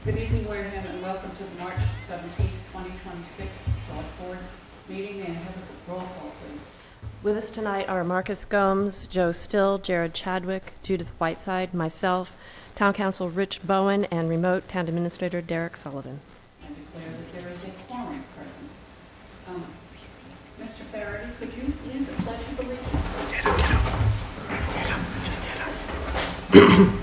Good evening, Wareham, and welcome to the March 17th, 2026 Select Board meeting. May I have a roll call, please? With us tonight are Marcus Gomes, Joe Still, Jared Chadwick, Judith Whiteside, myself, Town Council Rich Bowen, and remote Town Administrator Derek Sullivan. I declare that there is a quorum present. Mr. Faraday, could you lead the Pledge of Allegiance? Stand up. Just stand up.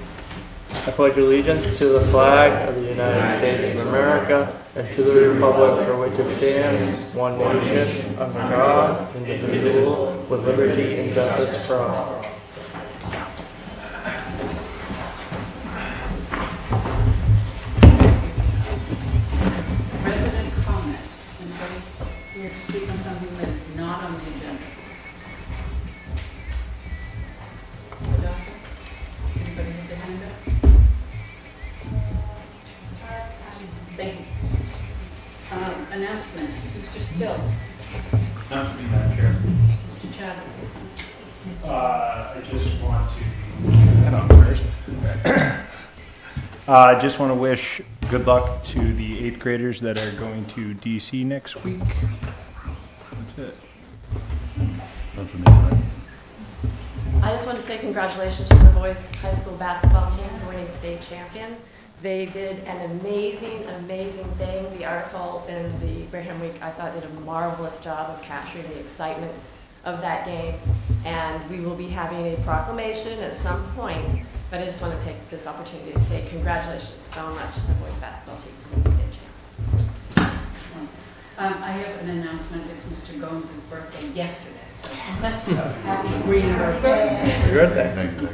I pledge allegiance to the flag of the United States of America and to the republic for which it stands, one nation, under God, indivisible, with liberty and justice for all. Resident comments. Anybody here to speak on something that is not on the agenda? Anybody have their hand up? Thank you. Announcements. Mr. Still. Not to be Madam Chair. Mr. Chadwick. I just want to head on first. I just want to wish good luck to the 8th graders that are going to DC next week. That's it. None for me tonight. I just want to say congratulations to the boys high school basketball team for winning state champion. They did an amazing, amazing thing. The article in the Wareham Week, I thought, did a marvelous job of capturing the excitement of that game. And we will be having a proclamation at some point, but I just want to take this opportunity to say congratulations so much to the boys basketball team for winning state champs. I have an announcement. It's Mr. Gomes' birthday yesterday, so happy green birthday. Happy birthday. Thank you.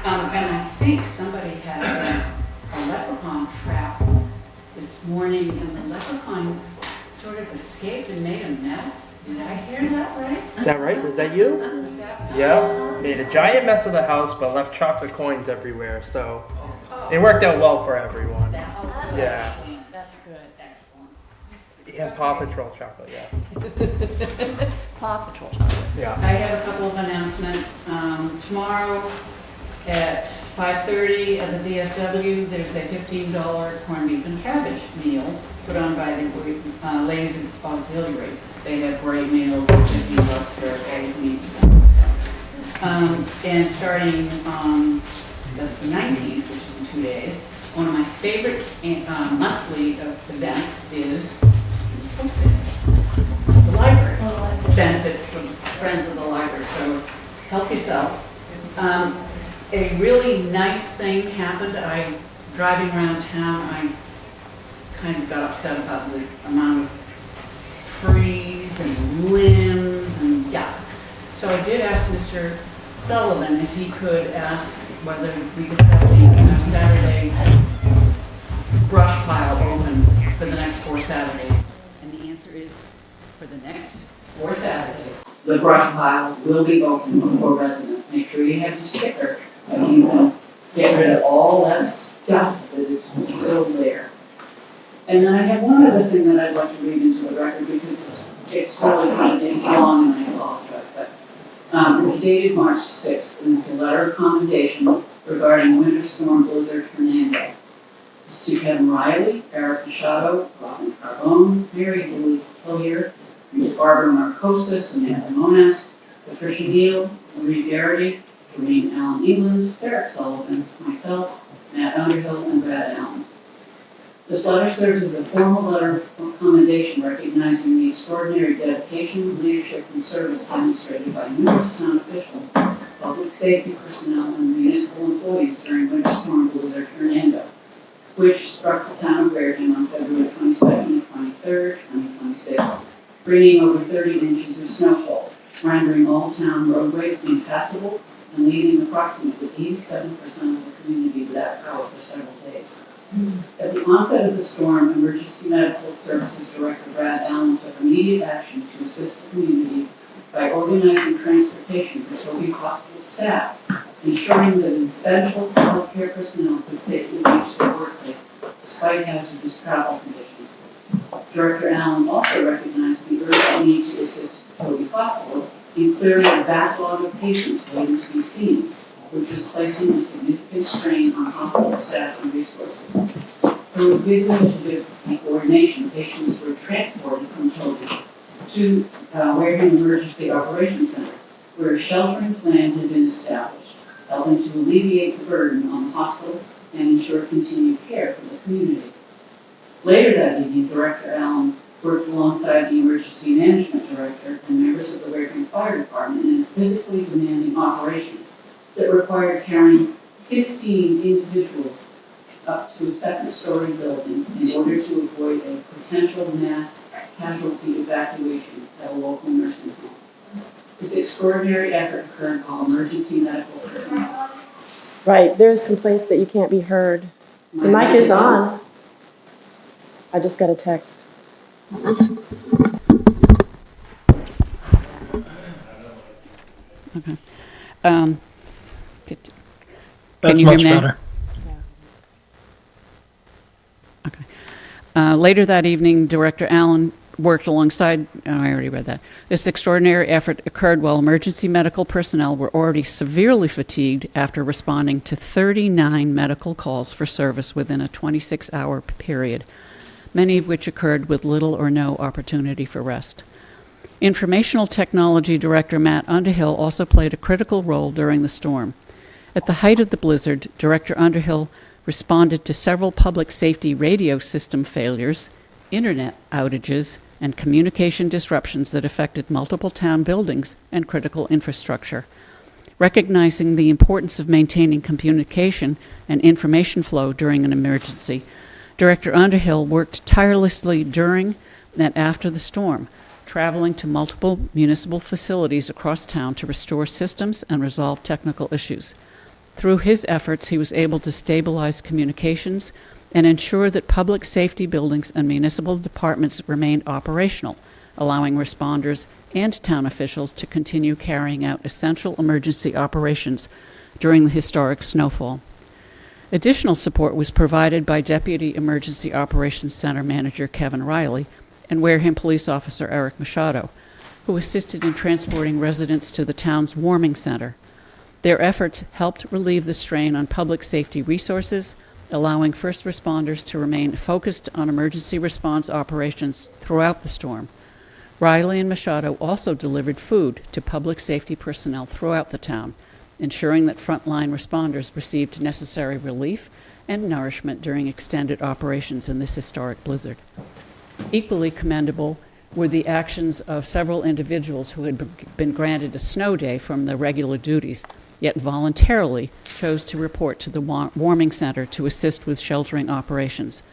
And I think somebody had a leprechaun trap this morning, and the leprechaun sort of escaped and made a mess. Did I hear that right? Is that right? Was that you? Was that- Yeah. Made a giant mess of the house, but left chocolate coins everywhere. So it worked out well for everyone. That's Yeah. excellent. That's good. Excellent. And Paw Patrol chocolate, yes. Paw Patrol chocolate. Yeah. I have a couple of announcements. Tomorrow at 5:30 at the VFW, there's a $15 corned beef and cabbage meal put on by the Ladies Auxiliary. They have great meals at $15 for all you need. And starting on the 19th, which is in 2 days, one of my favorite monthly events is the library. Benefits the friends of the library, so help yourself. A really nice thing happened. Driving around town, I kind of got upset about the amount of trees and limbs and yuck. So I did ask Mr. Sullivan if he could ask whether we could have the Saturday brush pile open for the next 4 Saturdays. And the answer is, for the next 4 Saturdays, the brush pile will be open for residents. Make sure you have your sticker, and you can get rid of all that stuff that is still there. And then I have one other thing that I'd like to read into the record because it's really it's long and I apologize, but it's dated March 6th, and it's a letter of commendation regarding Winter Storm Blizzard Hernando. It's to Kevin Riley, Eric Machado, Robin Carbone, Mary Hillier, Barbara Marcosis, Samantha Monas, Patricia Neal, Marie Garrity, Doreen Allen England, Derek Sullivan, myself, Matt Underhill, and Brad Allen. This letter serves as a formal letter of commendation recognizing the extraordinary dedication, leadership, and service demonstrated by numerous town officials, public safety personnel, and municipal employees during Winter Storm Blizzard Hernando, which struck the town of Wareham on February 22nd and 23rd, 2026, bringing over 30 inches of snowfall, rendering all town roadways impassable and leaving approximately 87% of the community without power for several days. At the onset of the storm, Emergency Medical Services Director Brad Allen took immediate action to assist the community by organizing transportation for Toby Hospital staff, ensuring that essential healthcare personnel could safely reach their workplace despite hazardous travel conditions. Director Allen also recognized the urgent need to assist Toby Hospital in clearing a backlog of patients waiting to be seen, which was placing a significant strain on hospital staff and resources. Through this initiative and coordination, patients were transported from children to Wareham Emergency Operations Center, where a sheltering plan had been established, helping to alleviate the burden on the hospital and ensure continued care for the community. Later that evening, Director Allen worked alongside the Emergency Management Director and members of the Wareham Fire Department in a physically demanding operation that required carrying 15 individuals up to a second-story building in order to avoid a potential mass casualty evacuation at a local nursing home. This extraordinary effort occurred while emergency medical personnel. Right, there's complaints that you can't be heard. The mic is on. I just got a text. Okay. That's you hear much me now? better. Okay. Later that evening, Director Allen worked alongside, I already read that. This extraordinary effort occurred while emergency medical personnel were already severely fatigued after responding to 39 medical calls for service within a 26-hour period, many of which occurred with little or no opportunity for rest. Informational Technology Director Matt Underhill also played a critical role during the storm. At the height of the blizzard, Director Underhill responded to several public safety radio system failures, internet outages, and communication disruptions that affected multiple town buildings and critical infrastructure. Recognizing the importance of maintaining communication and information flow during an emergency, Director Underhill worked tirelessly during and after the storm, traveling to multiple municipal facilities across town to restore systems and resolve technical issues. Through his efforts, he was able to stabilize communications and ensure that public safety buildings and municipal departments remained operational, allowing responders and town officials to continue carrying out essential emergency operations during the historic snowfall. Additional support was provided by Deputy Emergency Operations Center Manager Kevin Riley and Wareham Police Officer Eric Machado, who assisted in transporting residents to the town's warming center. Their efforts helped relieve the strain on public safety resources, allowing first responders to remain focused on emergency response operations throughout the storm. Riley and Machado also delivered food to public safety personnel throughout the town, ensuring that frontline responders received necessary relief and nourishment during extended operations in this historic blizzard. Equally commendable were the actions of several individuals who had been granted a snow day from their regular duties, yet voluntarily chose to report to the warming center to assist with sheltering operations.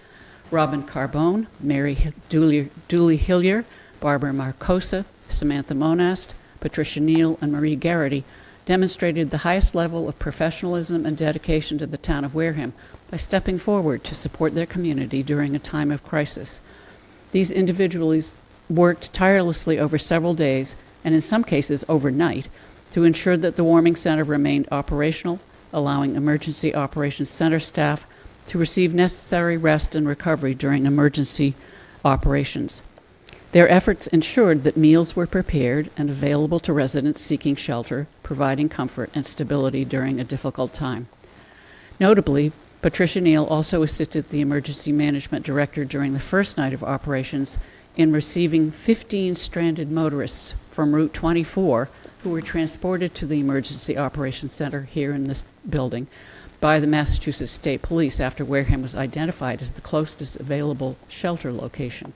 Robin Carbone, Mary Dooley Hillier, Barbara Marcosa, Samantha Monast, Patricia Neal, and Marie Garrity demonstrated the highest level of professionalism and dedication to the town of Wareham by stepping forward to support their community during a time of crisis. These individuals worked tirelessly over several days, and in some cases overnight, to ensure that the warming center remained operational, allowing Emergency Operations Center staff to receive necessary rest and recovery during emergency operations. Their efforts ensured that meals were prepared and available to residents seeking shelter, providing comfort and stability during a difficult time. Notably, Patricia Neal also assisted the Emergency Management Director during the first night of operations in receiving 15 stranded motorists from Route 24 who were transported to the Emergency Operations Center here in this building by the Massachusetts State Police after Wareham was identified as the closest available shelter location.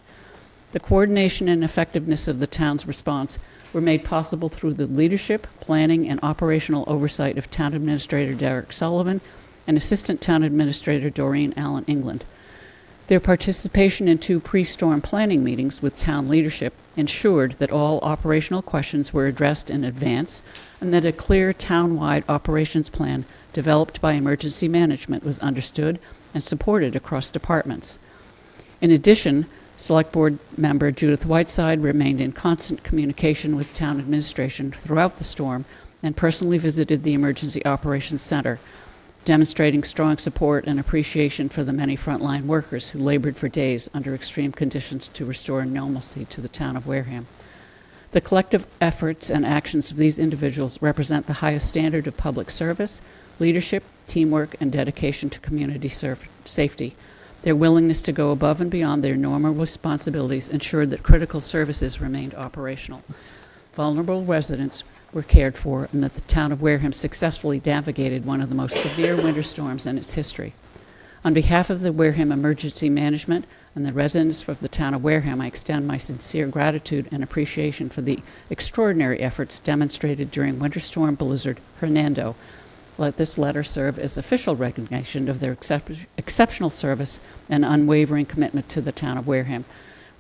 The coordination and effectiveness of the town's response were made possible through the leadership, planning, and operational oversight of Town Administrator Derek Sullivan and Assistant Town Administrator Doreen Allen England. Their participation in 2 pre-storm planning meetings with town leadership ensured that all operational questions were addressed in advance and that a clear town-wide operations plan developed by emergency management was understood and supported across departments. In addition, Select Board member Judith Whiteside remained in constant communication with town administration throughout the storm and personally visited the Emergency Operations Center, demonstrating strong support and appreciation for the many frontline workers who labored for days under extreme conditions to restore normalcy to the town of Wareham. The collective efforts and actions of these individuals represent the highest standard of public service, leadership, teamwork, and dedication to community safety. Their willingness to go above and beyond their normal responsibilities ensured that critical services remained operational. Vulnerable residents were cared for, and that the town of Wareham successfully navigated one of the most severe winter storms in its history. On behalf of the Wareham Emergency Management and the residents of the town of Wareham, I extend my sincere gratitude and appreciation for the extraordinary efforts demonstrated during Winter Storm Blizzard Hernando. Let this letter serve as official recognition of their exceptional service and unwavering commitment to the town of Wareham.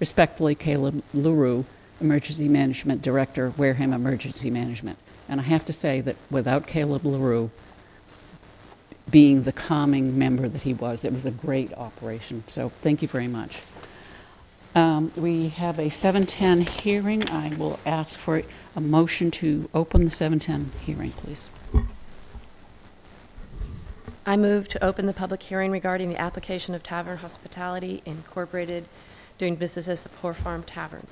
Respectfully, Caleb LaRue, Emergency Management Director, Wareham Emergency Management. And I have to say that without Caleb LaRue being the calming member that he was, it was a great operation. So thank you very much. We have a 7:10 hearing. I will ask for a motion to open the 7:10 hearing, please. I move to open the public hearing regarding the application of Tavern Hospitality Incorporated doing business as the Poor Farm Tavern.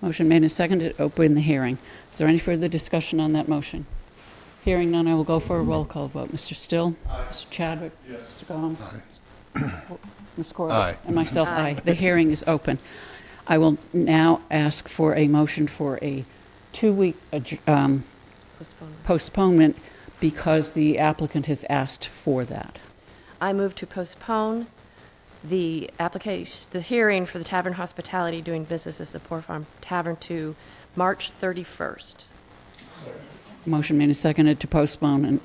Motion made and seconded to open the hearing. Is there any further discussion on that motion? Hearing none, I will go for a roll call vote. Mr. Still? Aye. Mr. Chadwick? Yes. Mr. Gomes? Aye. Ms. Corbett? Aye. And myself, Aye. aye. The hearing is open. I will now ask for a motion for a 2-week postponement because the applicant has asked for that. I move to postpone the application, the hearing for the Tavern Hospitality doing business as the Poor Farm Tavern to March 31st. Motion made and seconded to postpone.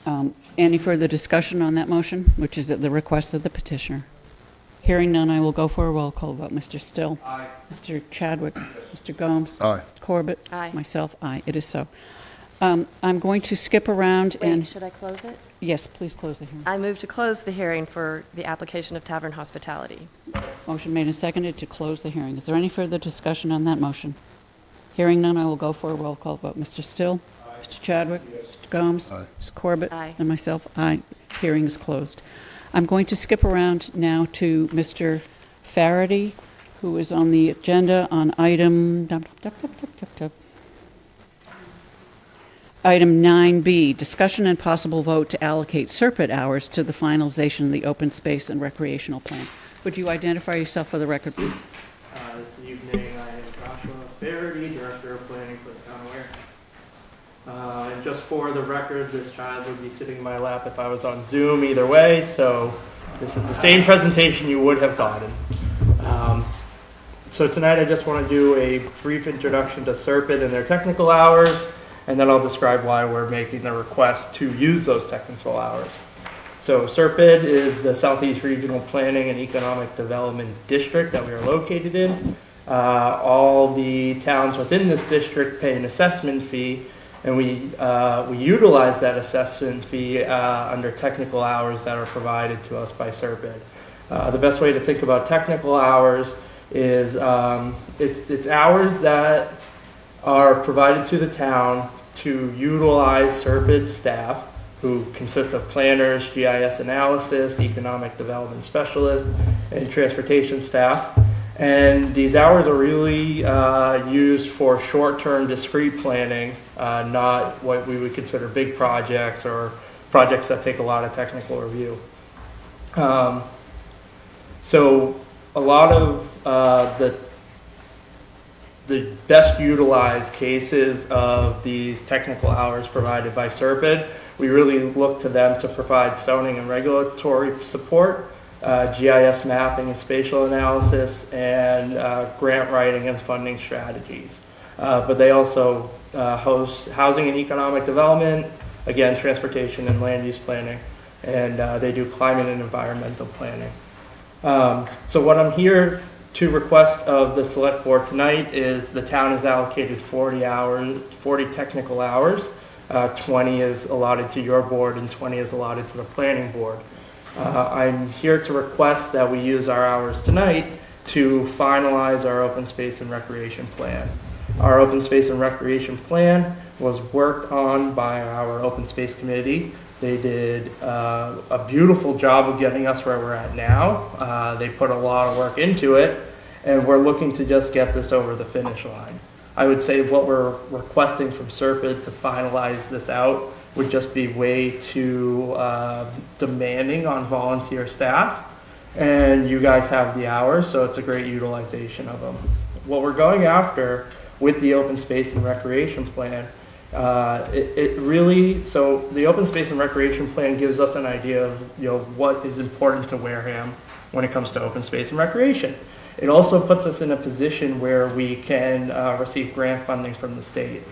And any further discussion on that motion, which is at the request of the petitioner? Hearing none, I will go for a roll call vote. Mr. Still? Aye. Mr. Chadwick? Mr. Gomes? Aye. Corbett? Aye. Myself, aye. It is so. I'm going to skip around and... Wait, should I close it? Yes, please close the hearing. I move to close the hearing for the application of Tavern Hospitality. Motion made and seconded to close the hearing. Is there any further discussion on that motion? Hearing none, I will go for a roll call vote. Mr. Still? Aye. Mr. Chadwick? Mr. Gomes? Aye. Ms. Corbett? Aye. And myself, aye. Hearing is closed. I'm going to skip around now to Mr. Faraday, who is on the agenda on item... Item 9B, discussion and possible vote to allocate Serpent hours to the finalization of the open space and recreational plan. Would you identify yourself for the record, please? This evening, I am Joshua Faraday, Director of Planning for the town of Wareham. And just for the record, this child would be sitting in my lap if I was on Zoom either way, so this is the same presentation you would have gotten. So tonight I just want to do a brief introduction to Serpent and their technical hours, and then I'll describe why we're making the request to use those technical hours. So Serpent is the Southeast Regional Planning and Economic Development District that we are located in. All the towns within this district pay an assessment fee, and we utilize that assessment fee under technical hours that are provided to us by Serpent. The best way to think about technical hours is it's hours that are provided to the town to utilize Serpent staff, who consist of planners, GIS analysis, economic development specialists, and transportation staff. And these hours are really used for short-term discrete planning, not what we would consider big projects or projects that take a lot of technical review. So a lot of the best utilized cases of these technical hours provided by Serpent, we really look to them to provide zoning and regulatory support, GIS mapping and spatial analysis, and grant writing and funding strategies. But they also host housing and economic development, again, transportation and land use planning, and they do climate and environmental planning. So what I'm here to request of the select board tonight is the town is allocated 40 technical hours. 20 is allotted to your board and 20 is allotted to the planning board. I'm here to request that we use our hours tonight to finalize our open space and recreation plan. Our open space and recreation plan was worked on by our open space committee. They did a beautiful job of getting us where we're at now. They put a lot of work into it, and we're looking to just get this over the finish line. I would say what we're requesting from Serpent to finalize this out would just be way too demanding on volunteer staff. And you guys have the hours, so it's a great utilization of them. What we're going after with the open space and recreation plan, so the open space and recreation plan gives us an idea of what is important to Wareham when it comes to open space and recreation. It also puts us in a position where we can receive grant funding from the state.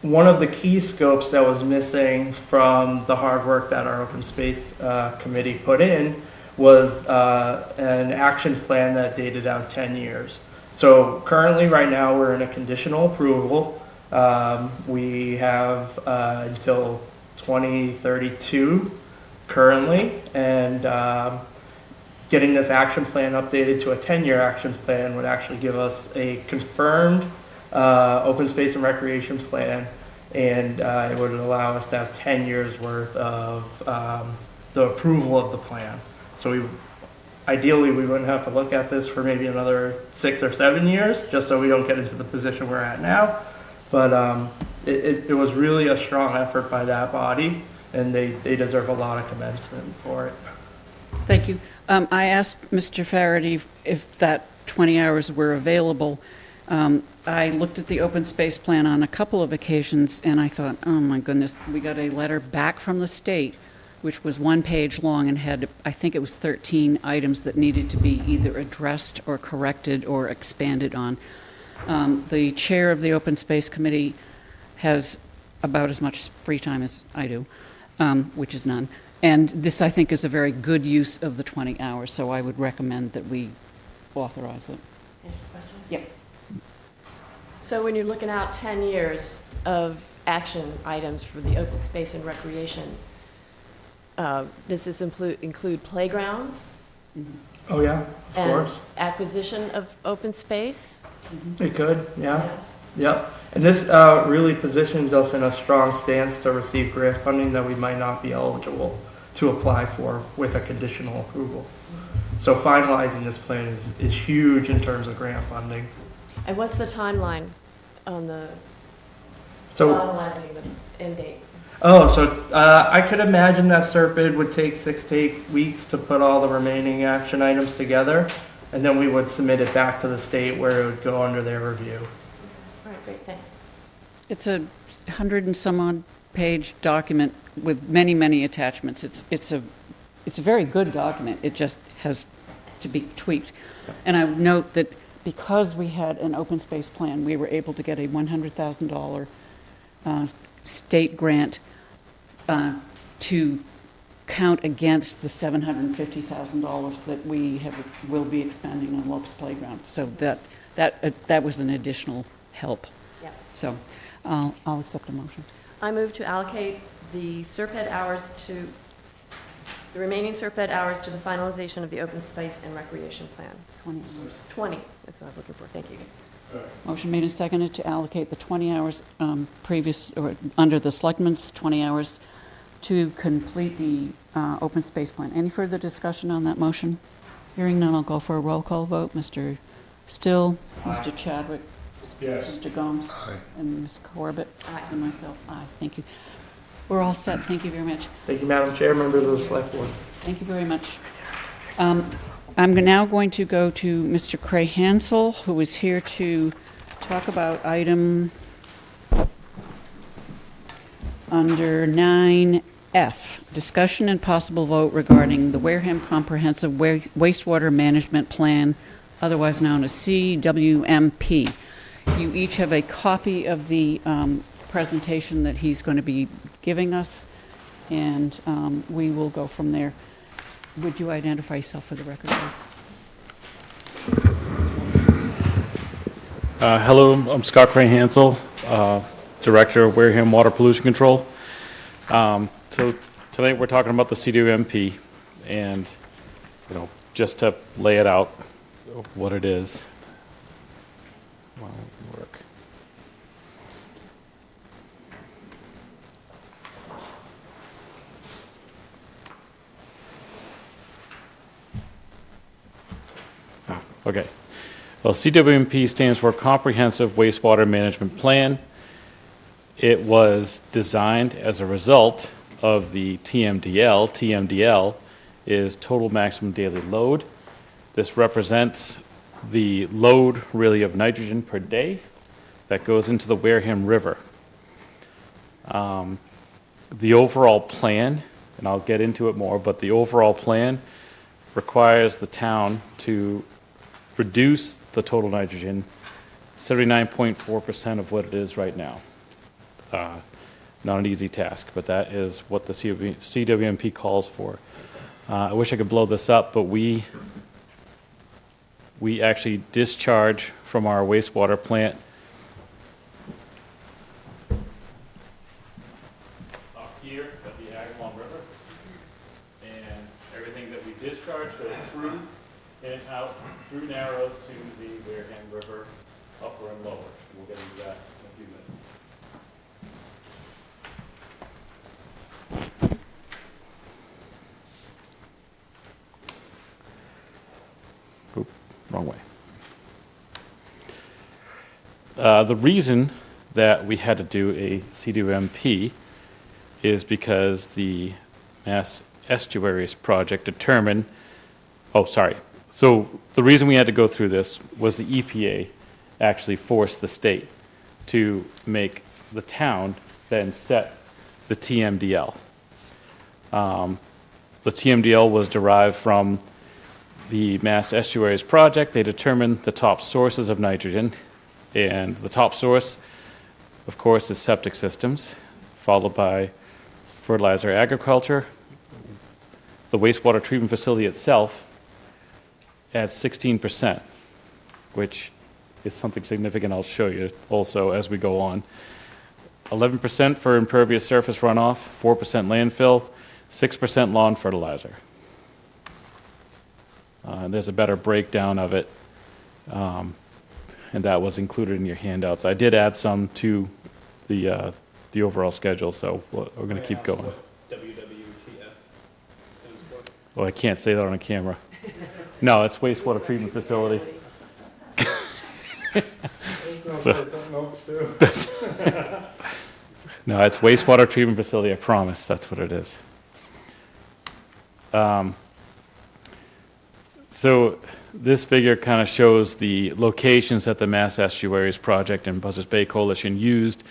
One of the key scopes that was missing from the hard work that our open space committee put in was an action plan that dated out 10 years. So currently, right now, we're in a conditional approval. We have until 2032 currently, and getting this action plan updated to a 10-year action plan would actually give us a confirmed open space and recreation plan, and it would allow us to have 10 years worth of the approval of the plan. So ideally, we wouldn't have to look at this for maybe another 6 or 7 years, just so we don't get into the position we're at now. But it was really a strong effort by that body, and they deserve a lot of commencement for it. Thank you. I asked Mr. Faraday if that 20 hours were available. I looked at the open space plan on a couple of occasions, and I thought, oh my goodness, we got a letter back from the state, which was 1 page long and had, I think it was 13 items that needed to be either addressed or corrected or expanded on. The chair of the Open Space Committee has about as much free time as I do, which is none. And this, I think, is a very good use of the 20 hours, so I would recommend that we authorize it. Any questions? Yep. So when you're looking out 10 years of action items for the open space and recreation, does this include playgrounds? Oh yeah, of and course. Acquisition of open space? It could, yeah. Yep. And this really positions us in a strong stance to receive grant funding that we might not be eligible to apply for with a conditional approval. So finalizing this plan is huge in terms of grant funding. And what's the timeline on the So, finalizing the end date? I could imagine that SERPID would take 6 to 8 weeks to put all the remaining action items together, and then we would submit it back to the state where it would go under their review. All right, great, thanks. It's a 100 and some odd page document with many, many attachments. It's a very good document. It just has to be tweaked. And I would note that because we had an open space plan, we were able to get a $100,000 state grant to count against the $750,000 that we will be expending on Lopes Playground. So that was an additional help. Yeah. So I'll accept a motion. I move to allocate the SERPED hours to the remaining SERPED hours to the finalization of the open space and recreation plan. 20 hours. 20, that's what I was looking for, thank you. Motion made and seconded to allocate the 20 hours under the Selectmen's 20 hours to complete the open space plan. Any further discussion on that motion? Hearing none, I'll go for a roll call vote. Mr. Still, Mr. Chadwick, Yes. Mr. Gomes, Aye. and Ms. Corbett, Aye. and myself. Aye. Thank you. We're all set. Thank you very much. Thank you, Madam Chair, members of the Select Board. Thank you very much. I'm now going to go to Mr. Craig Hansel, who is here to talk about item under 9F, discussion and possible vote regarding the Wareham Comprehensive Wastewater Management Plan, otherwise known as CWMP. You each have a copy of the presentation that he's going to be giving us, and we will go from there. Would you identify yourself for the record, please? Hello, I'm Scott Crane Hansel, Director of Wareham Water Pollution Control. So tonight we're talking about the CWMP, and just to lay it out, what it is. Well, it'll work. Okay. Well, CWMP stands for Comprehensive Wastewater Management Plan. it was designed as a result of the TMDL. TMDL is total maximum daily load. This represents the load really of nitrogen per day that goes into the Wareham River. The overall plan, and I'll get into it more, but the overall plan requires the town to reduce the total nitrogen 79.4% of what it is right now. Not an easy task, but that is what the CWMP calls for. I wish I could blow this up, but we actually discharge from our wastewater plant up here at the Agawam River, and everything that we discharge goes through and out through Narrows to the Wareham River, upper and lower. We'll get into that in a few minutes. Oop, wrong way. The reason that we had to do a CWMP is because the Mass Estuaries Project determined, so the reason we had to go through this was the EPA actually forced the state to make the town then set the TMDL. The TMDL was derived from the Mass Estuaries Project. They determined the top sources of nitrogen, and the top source, of course, is septic systems, followed by fertilizer agriculture. The wastewater treatment facility itself adds 16%, which is something significant I'll show you also as we go on. 11% for impervious surface runoff, 4% landfill, 6% lawn fertilizer. There's a better breakdown of it, and that was included in your handouts. I did add some to the overall schedule, so we're going to keep going. Oh, I can't say that on a camera. No, it's wastewater treatment facility. No, it's wastewater treatment facility, I promise. That's what it is. So this figure kind of shows the locations that the Mass Estuaries Project and Buzzards Bay Coalition used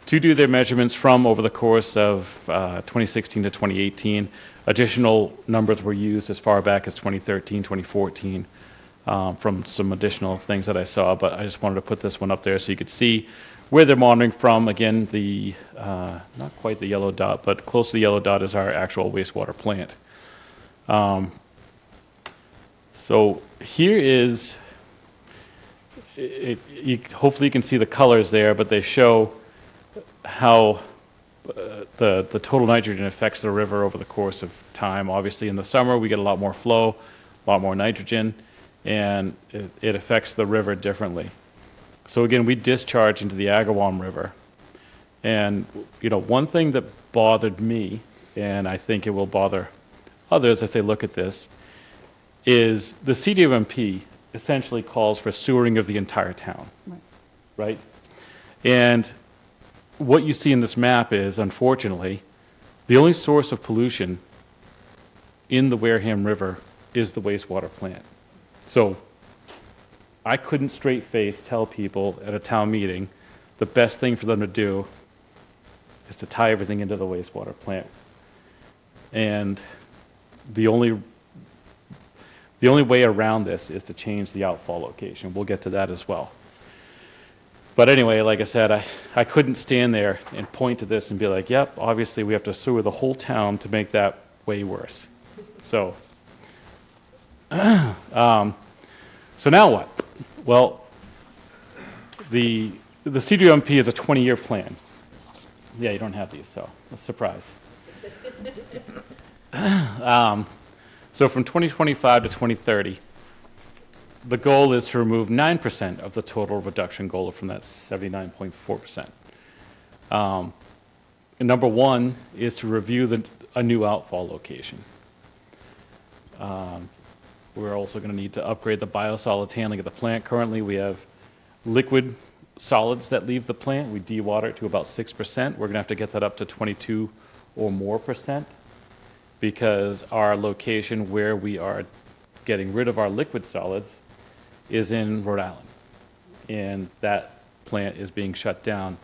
to do their measurements from over the course of 2016 to 2018. Additional numbers were used as far back as 2013, 2014 from some additional things that I saw, but I just wanted to put this one up there so you could see where they're monitoring from. Again, the not quite the yellow dot, but close to the yellow dot is our actual wastewater plant. So here is, hopefully you can see the colors there, but they show how the total nitrogen affects the river over the course of time. Obviously in the summer we get a lot more flow, a lot more nitrogen, and it affects the river differently. So again, we discharge into the Agawam River. And one thing that bothered me, and I think it will bother others if they look at this, is the CWMP essentially calls for sewering of the entire town, right? And what you see in this map is, unfortunately, the only source of pollution in the Wareham River is the wastewater plant. So I couldn't straight face tell people at a town meeting the best thing for them to do is to tie everything into the wastewater plant. And the only way around this is to change the outfall location. We'll get to that as well. But anyway, like I said, I couldn't stand there and point to this and be like, yep, obviously we have to sewer the whole town to make that way worse. So, so now what? Well, the CWMP is a 20-year plan. Yeah, you don't have these, so a surprise. So from 2025 to 2030, the goal is to remove 9% of the total reduction goal from that 79.4%. And number one is to review a new outfall location. We're also going to need to upgrade the biosolids handling of the plant. Currently, we have liquid solids that leave the plant. We dewater it to about 6%. We're going to have to get that up to 22 or more percent because our location where we are getting rid of our liquid solids is in Rhode Island. And that plant is being shut down.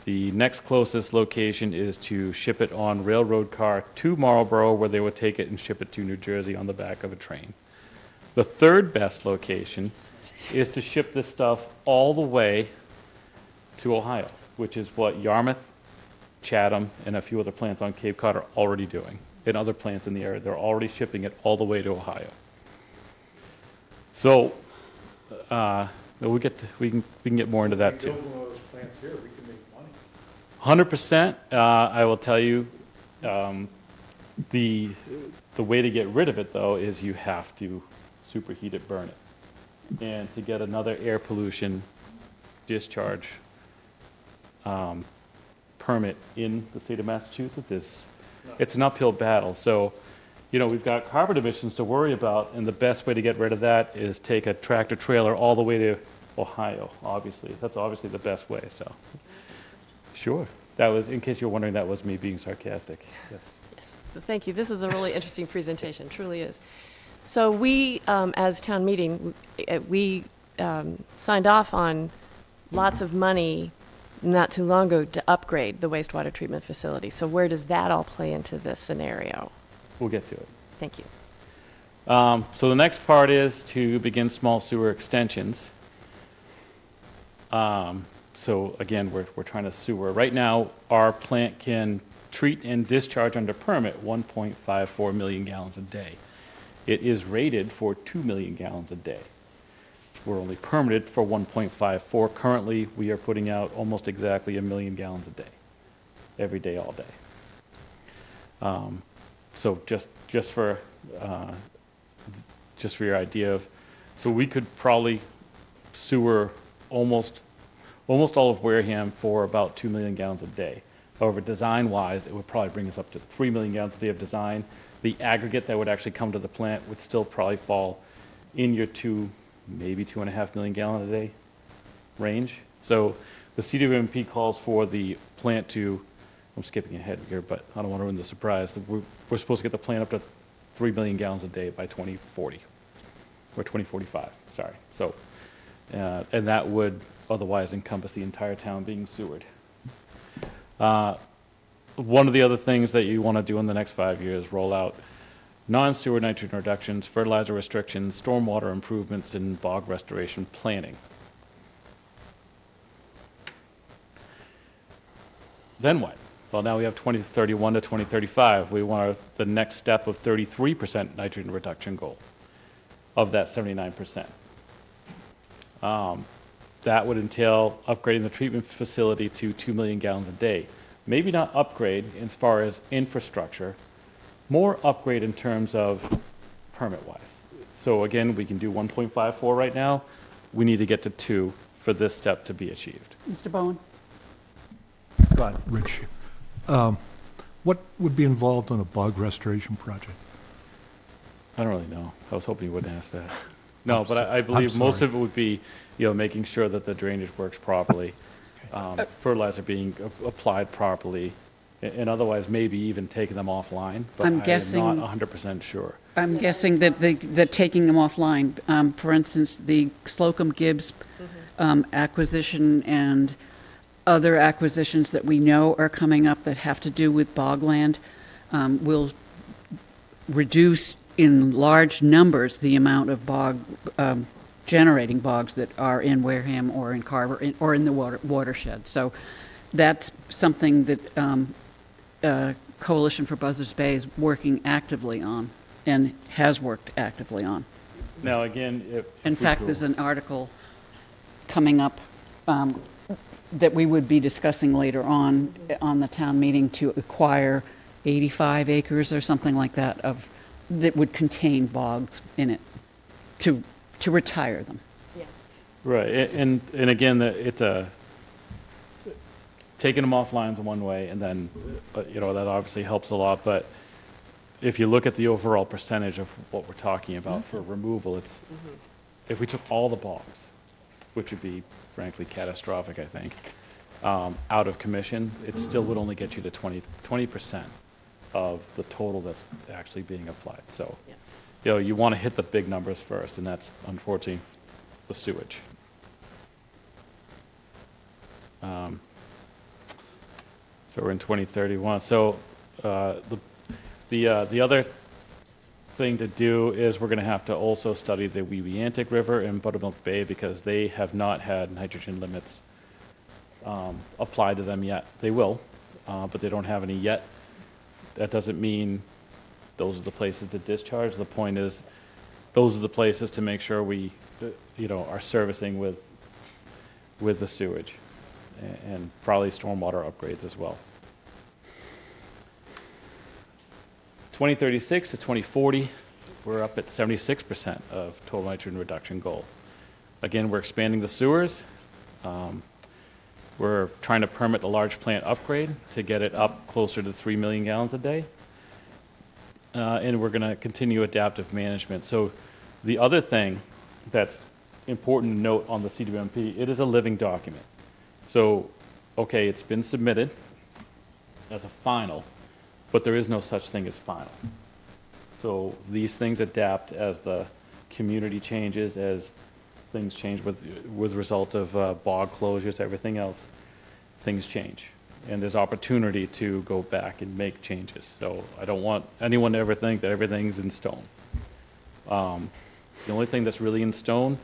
The next closest location is to ship it on railroad car to Marlboro, where they would take it and ship it to New Jersey on the back of a train. The third best location is to ship this stuff all the way to Ohio, which is what Yarmouth, Chatham, and a few other plants on Cape Cod are already doing. And other plants in the area, they're already shipping it all the way to Ohio. So we can get more into that too. Build one of those plants here, we can make money. 100%. I will tell you, the way to get rid of it though is you have to superheat it, burn it, and to get another air pollution discharge permit in the state of Massachusetts it's an uphill battle. So, we've got carbon emissions to worry about, and the best way to get rid of that is take a tractor trailer all the way to Ohio. Obviously, that's obviously the best way. So, sure. That was, in case you're wondering, that was me being sarcastic. Yes. Yes, thank you. This is a really interesting presentation, truly is. So we, as town meeting, we signed off on lots of money not too long ago to upgrade the wastewater treatment facility. So where does that all play into this scenario? We'll get to it. Thank you. So the next part is to begin small sewer extensions. So again, we're trying to sewer. Right now, our plant can treat and discharge under permit 1.54 million gallons a day. It is rated for 2 million gallons a day. We're only permitted for 1.54. Currently, we are putting out almost exactly 1 million gallons a day, every day, all day. So just for your idea of, so we could probably sewer almost all of Wareham for about 2 million gallons a day. However, design-wise, it would probably bring us up to 3 million gallons a day of design. The aggregate that would actually come to the plant would still probably fall in your maybe 2.5 million gallon a day range. So the CWMP calls for the plant to, I'm skipping ahead here, but I don't want to ruin the surprise. We're supposed to get the plant up to 3 million gallons a day by 2040, or 2045, sorry. So, and that would otherwise encompass the entire town being sewered. One of the other things that you want to do in the next 5 years, roll out non-sewer nitrogen reductions, fertilizer restrictions, stormwater improvements, and bog restoration planning. Then what? Well, now we have 2031 to 2035. We want the next step of 33% nitrogen reduction goal of that 79%. That would entail upgrading the treatment facility to 2 million gallons a day. Maybe not upgrade as far as infrastructure, more upgrade in terms of permit-wise. So again, we can do 1.54 right now. We need to get to 2 for this step to be achieved. Mr. Bowen? Scott, Rich. What would be involved in a bog restoration project? I don't really know. I was hoping you wouldn't ask that. No, I'm but so- I believe I'm most sorry. of it would be, making sure that the drainage works properly, fertilizer being applied properly, and otherwise maybe even taking them offline. But I'm guessing- I'm not 100% sure. I'm guessing that that taking them offline, for instance, the Slocum Gibbs acquisition and other acquisitions that we know are coming up that have to do with bogland will reduce in large numbers the amount of generating bogs that are in Wareham or in Carver or in the watershed. So that's something that Coalition for Buzzards Bay is working actively on and has worked actively on. Now, again, In fact, there's an article coming up that we would be discussing later on the town meeting to acquire 85 acres or something like that that would contain bogs in it to retire them. Yeah. Right, and again, it's taking them offline is one way, and then, that obviously helps a lot, but if you look at the overall percentage of what we're talking about for removal, it's, if we took all the bogs which would be frankly catastrophic, I think, out of commission, it still would only get you to 20% of the total that's actually being applied. So, Yeah. you know, you want to hit the big numbers first, and that's unfortunately the sewage. So we're in 2031. So the other thing to do is we're going to have to also study the Weeantic River and Buttermilk Bay because they have not had nitrogen limits applied to them yet. They will, but they don't have any yet. That doesn't mean those are the places to discharge. The point is, those are the places to make sure we, are servicing with the sewage and probably stormwater upgrades as well. 2036 to 2040, we're up at 76% of total nitrogen reduction goal. Again, we're expanding the sewers. We're trying to permit the large plant upgrade to get it up closer to 3 million gallons a day. And we're going to continue adaptive management. So the other thing that's important to note on the CWMP, it is a living document. So, okay, it's been submitted as a final, but there is no such thing as final. So these things adapt as the community changes, as things change with result of bog closures, everything else, things change. And there's opportunity to go back and make changes. So I don't want anyone to ever think that everything's in stone. The only thing that's really in stone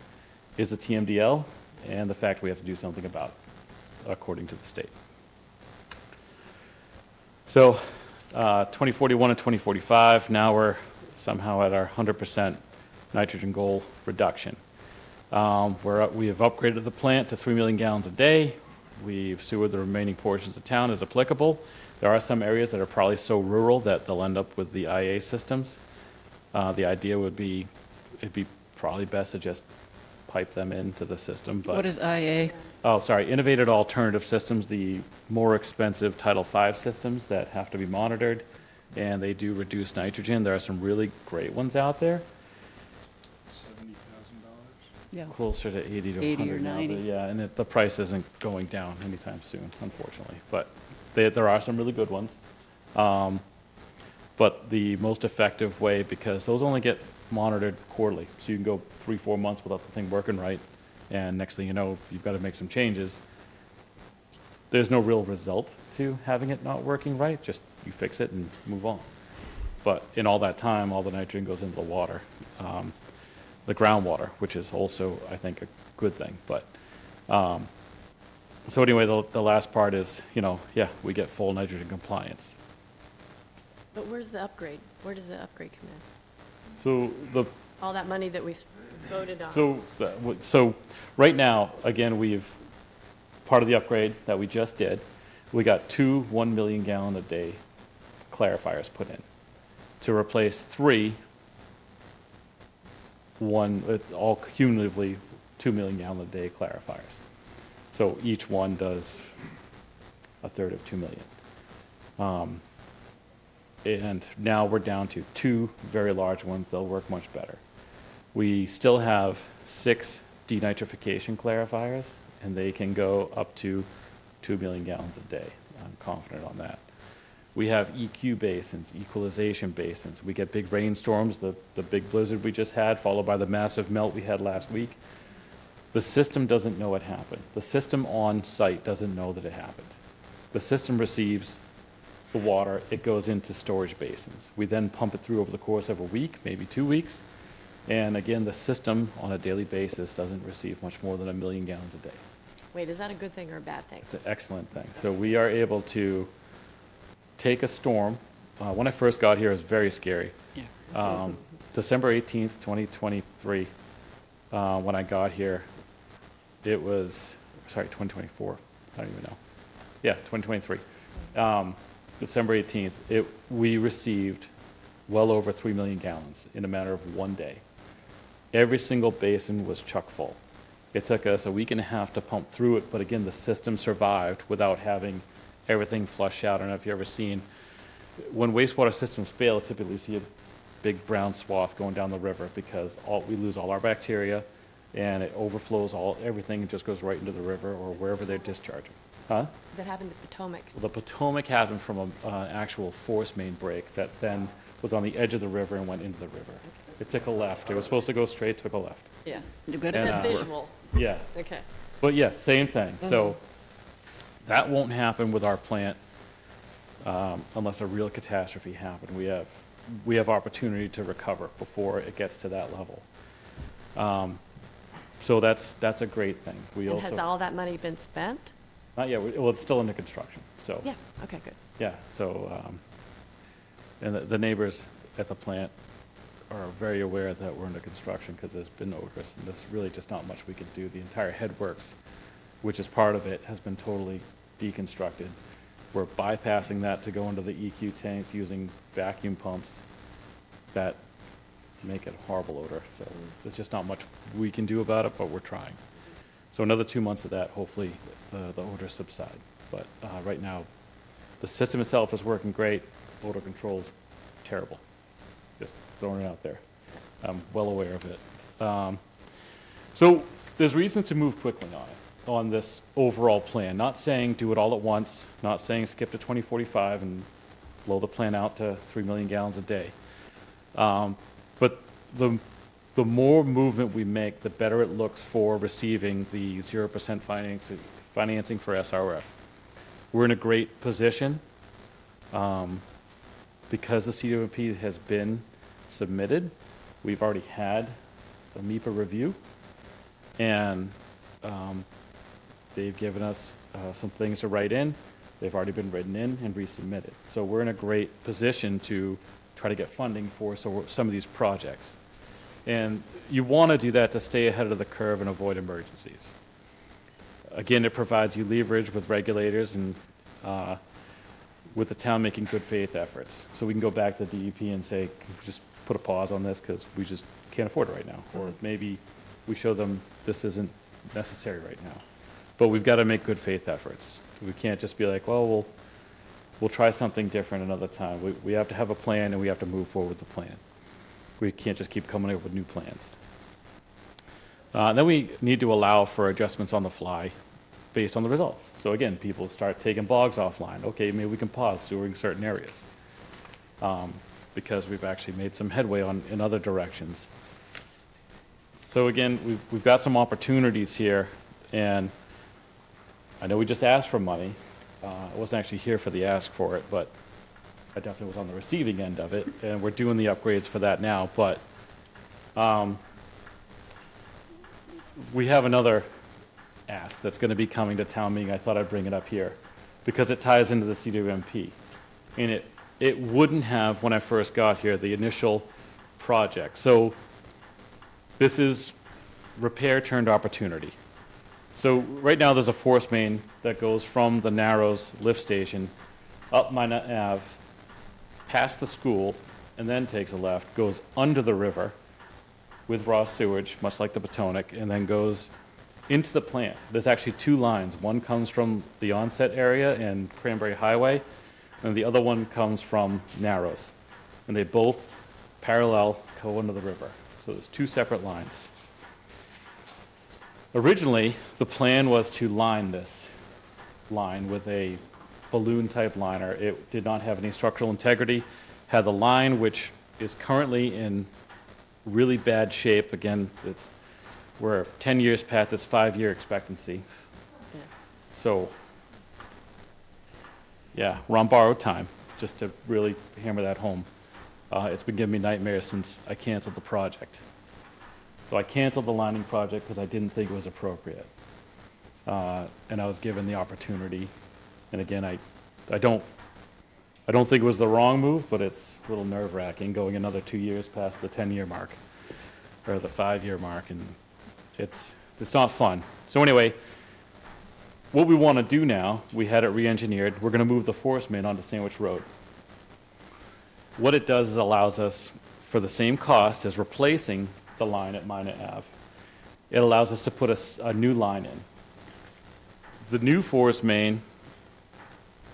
is the TMDL and the fact we have to do something about it, according to the state. So 2041 and 2045, now we're somehow at our 100% nitrogen goal reduction. We have upgraded the plant to 3 million gallons a day. We've sewered the remaining portions of town as applicable. There are some areas that are probably so rural that they'll end up with the IA systems. The idea would be, it'd be probably best to just pipe them into the system. But What is IA? Oh, sorry, innovative alternative systems, the more expensive Title V systems that have to be monitored, and they do reduce nitrogen. There are some really great ones out there, $70,000. Yeah. closer to 80 to 80 or 100 now. 90. But yeah, and the price isn't going down anytime soon, unfortunately. But there are some really good ones. But the most effective way, because those only get monitored quarterly, so you can go 3-4 months without the thing working right, and next thing you know, you've got to make some changes. There's no real result to having it not working right, just you fix it and move on. But in all that time, all the nitrogen goes into the water, the groundwater, which is also, I think, a good thing. But so anyway, the last part is, we get full nitrogen compliance. But where's the upgrade? Where does the upgrade come in? So All that money that we voted on. So right now, again, part of the upgrade that we just did, we got 2 1 million gallon a day clarifiers put in to replace 3 all cumulatively 2 million gallon a day clarifiers. So each one does a third of 2 million. And now we're down to 2 very large ones. They'll work much better. We still have 6 denitrification clarifiers, and they can go up to 2 million gallons a day. I'm confident on that. We have EQ basins, equalization basins. We get big rainstorms, the big blizzard we just had, followed by the massive melt we had last week. The system doesn't know it happened. The system on site doesn't know that it happened. The system receives the water, it goes into storage basins. We then pump it through over the course of a week, maybe 2 weeks. And again, the system on a daily basis doesn't receive much more than 1 million gallons a day. Wait, is that a good thing or a bad thing? It's an excellent thing. So we are able to take a storm. When I first got here, it was very scary. Yeah. December 18th, 2023, when I got here, it was, 2024. I don't even know. Yeah, 2023. December 18th, we received well over 3 million gallons in a matter of 1 day. Every single basin was chock full. It took us a week and a half to pump through it, but again, the system survived without having everything flush out. I don't know if you've ever seen, when wastewater systems fail, typically you see a big brown swath going down the river because we lose all our bacteria, and it overflows everything and just goes right into the river or wherever they're discharging. Huh? That happened to Potomac. Well, the Potomac happened from an actual force main break that then was on the edge of the river and went into the river. It took a left. It was supposed to go straight, took a left. Yeah. You got And, It's a uh, visual. Yeah. Okay. But yes, same thing. So that won't happen with our plant unless a real catastrophe happened. We have opportunity to recover before it gets to that level. So that's a great thing. We And also has all that money been spent? not yet. Well, it's still under construction. So Yeah. Okay, good. yeah. So and the neighbors at the plant are very aware that we're under construction because there's been notice, and there's really just not much we can do. The entire headworks, which is part of it, has been totally deconstructed. We're bypassing that to go into the EQ tanks using vacuum pumps that make it a horrible odor. So there's just not much we can do about it, but we're trying. So another 2 months of that, hopefully the odor subside. But right now, the system itself is working great. Odor control is terrible. Just throwing it out there. I'm well aware of it. So there's reasons to move quickly on it, on this overall plan. Not saying do it all at once, not saying skip to 2045 and blow the plant out to 3 million gallons a day. But the more movement we make, the better it looks for receiving the 0% financing for SRF. We're in a great position because the CWP has been submitted. We've already had a MEPA review, and they've given us some things to write in. They've already been written in and resubmitted. So we're in a great position to try to get funding for some of these projects. And you want to do that to stay ahead of the curve and avoid emergencies. Again, it provides you leverage with regulators and with the town making good faith efforts. So we can go back to the DEP and say, just put a pause on this because we just can't afford it right now. Or maybe we show them this isn't necessary right now. But we've got to make good faith efforts. We can't just be like, well, we'll try something different another time. We have to have a plan and we have to move forward with the plan. We can't just keep coming up with new plans. Then we need to allow for adjustments on the fly based on the results. So again, people start taking bogs offline. Okay, maybe we can pause sewering certain areas because we've actually made some headway in other directions. So again, we've got some opportunities here, and I know we just asked for money. I wasn't actually here for the ask for it, but I definitely was on the receiving end of it, and we're doing the upgrades for that now. But we have another ask that's going to be coming to town meeting. I thought I'd bring it up here because it ties into the CWMP. And it wouldn't have, when I first got here, the initial project. So this is repair turned opportunity. So right now there's a force main that goes from the Narrows lift station up Minot Ave, past the school, and then takes a left, goes under the river with raw sewage, much like the Potomac, and then goes into the plant. There's actually two lines. One comes from the onset area and Cranberry Highway, and the other one comes from Narrows. And they both parallel go into the river. So there's two separate lines. Originally, the plan was to line this line with a balloon-type liner. It did not have any structural integrity. Had the line, which is currently in really bad shape. Again, we're 10 years past its 5-year expectancy. Yeah. So, yeah, we're on borrowed time, just to really hammer that home. It's been giving me nightmares since I canceled the project. So I canceled the lining project because I didn't think it was appropriate. And I was given the opportunity. And again, I don't think it was the wrong move, but it's a little nerve-wracking going another 2 years past the 10-year mark, or the 5-year mark, and it's not fun. So anyway, what we want to do now, we had it re-engineered. We're going to move the force main onto Sandwich Road. What it does is allows us, for the same cost as replacing the line at Minot Ave, it allows us to put a new line in. The new force main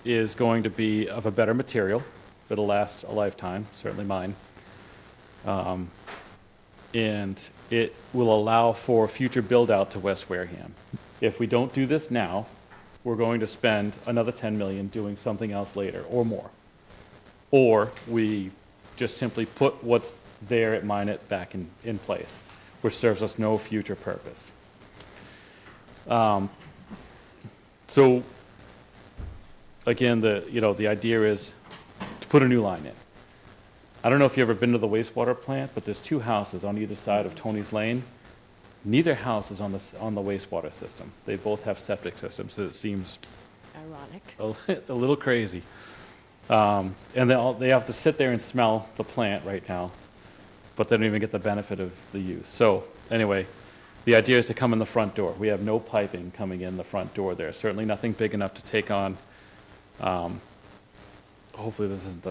is going to be of a better material. It'll last a lifetime, certainly mine. and it will allow for future build-out to West Wareham. If we don't do this now, we're going to spend another 10 million doing something else later, or more. Or we just simply put what's there at Minot back in place, which serves us no future purpose. So again, the idea is to put a new line in. I don't know if you've ever been to the wastewater plant, but there's two houses on either side of Tony's Lane. Neither house is on the wastewater system. They both have septic systems, so it seems Ironic. a little crazy. And they have to sit there and smell the plant right now, but they don't even get the benefit of the use. So anyway, the idea is to come in the front door. We have no piping coming in the front door there. Certainly nothing big enough to take on. Hopefully this isn't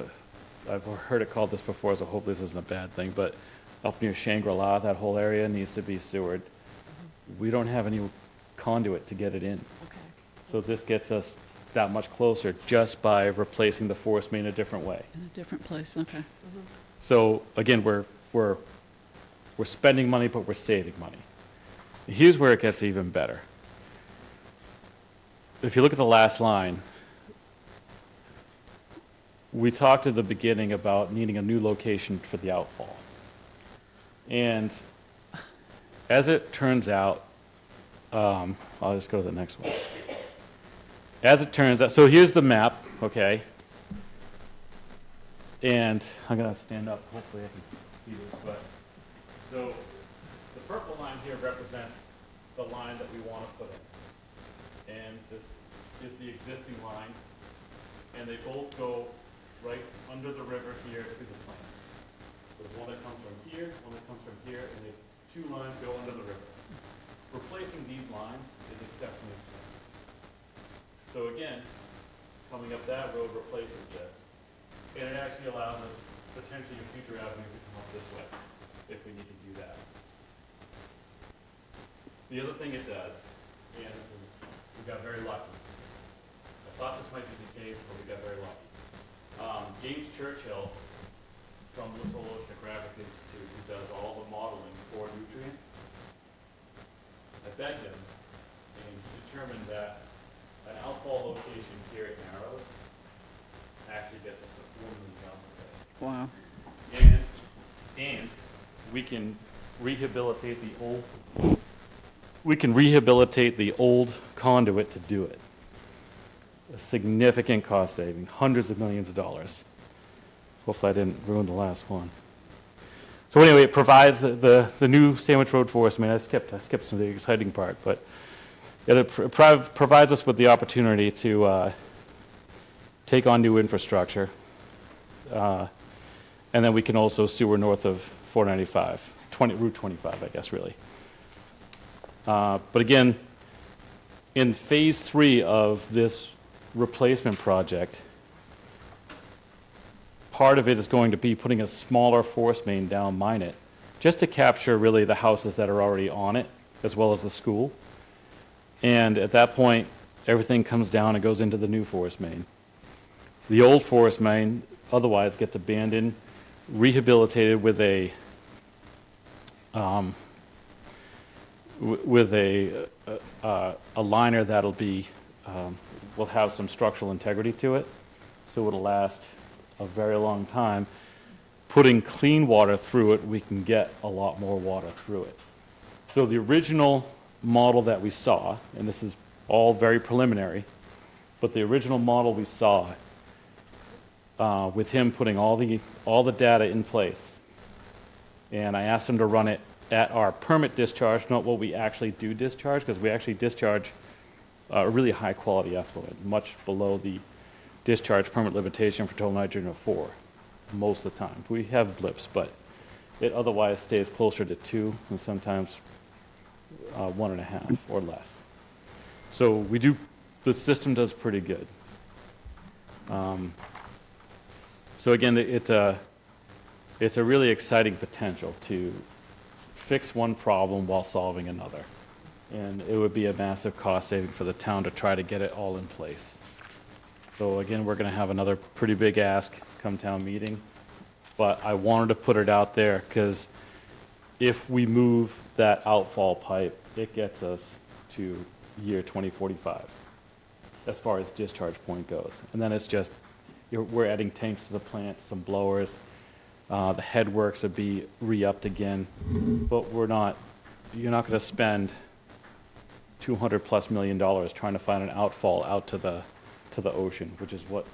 I've heard it called this before, so hopefully this isn't a bad thing, but up near Shangri-La, that whole area needs to be sewered. We don't have any conduit to get it in. Okay. So this gets us that much closer just by replacing the force main a different way. In a different place, okay. So again, we're spending money, but we're saving money. Here's where it gets even better. If you look at the last line, we talked at the beginning about needing a new location for the outfall. And as it turns out, I'll just go to the next one. As it turns out, so here's the map, okay? And I'm going to stand up, hopefully I can see this, but so the purple line here represents the line that we want to put in. And this is the existing line, and they both go right under the river here to the plant. There's one that comes from here, one that comes from here, and the two lines go under the river. Replacing these lines is exceptionally expensive. So again, coming up that road replaces this, and it actually allows us potentially a future avenue to come up this way, if we need to do that. The other thing it does, and we got very lucky. I thought this might be the case, but we got very lucky. James Churchill from the Little Oceanographic Institute, who does all the modeling for nutrients, I begged him, and he determined that an outfall location here at Narrows actually gets us to 4 million gallons a day. Wow. And we can rehabilitate the old conduit to do it. A significant cost saving, hundreds of millions of dollars. Hopefully I didn't ruin the last one. So anyway, it provides the new Sandwich Road Forest Main. I skipped some of the exciting part, but it provides us with the opportunity to take on new infrastructure. And then we can also sewer north of 495, Route 25, I guess, really. But again, in phase 3 of this replacement project, part of it is going to be putting a smaller force main down Minot, just to capture really the houses that are already on it, as well as the school. And at that point, everything comes down and goes into the new force main. The old force main otherwise gets abandoned, rehabilitated with a liner that'll be will have some structural integrity to it, so it'll last a very long time. Putting clean water through it, we can get a lot more water through it. So the original model that we saw, and this is all very preliminary, but the original model we saw with him putting all the data in place, and I asked him to run it at our permit discharge, not what we actually do discharge, because we actually discharge a really high quality effluent, much below the discharge permit limitation for total nitrogen of 4 most of the time. We have blips, but it otherwise stays closer to 2 and sometimes 1.5 or less. So the system does pretty good. So again, it's a really exciting potential to fix one problem while solving another. And it would be a massive cost saving for the town to try to get it all in place. So again, we're going to have another pretty big ask come town meeting, but I wanted to put it out there because if we move that outfall pipe, it gets us to year 2045 as far as discharge point goes. And then it's just, we're adding tanks to the plant, some blowers, the headworks would be re-upped again, but you're not going to spend $200+ million trying to find an outfall out to the ocean, which is what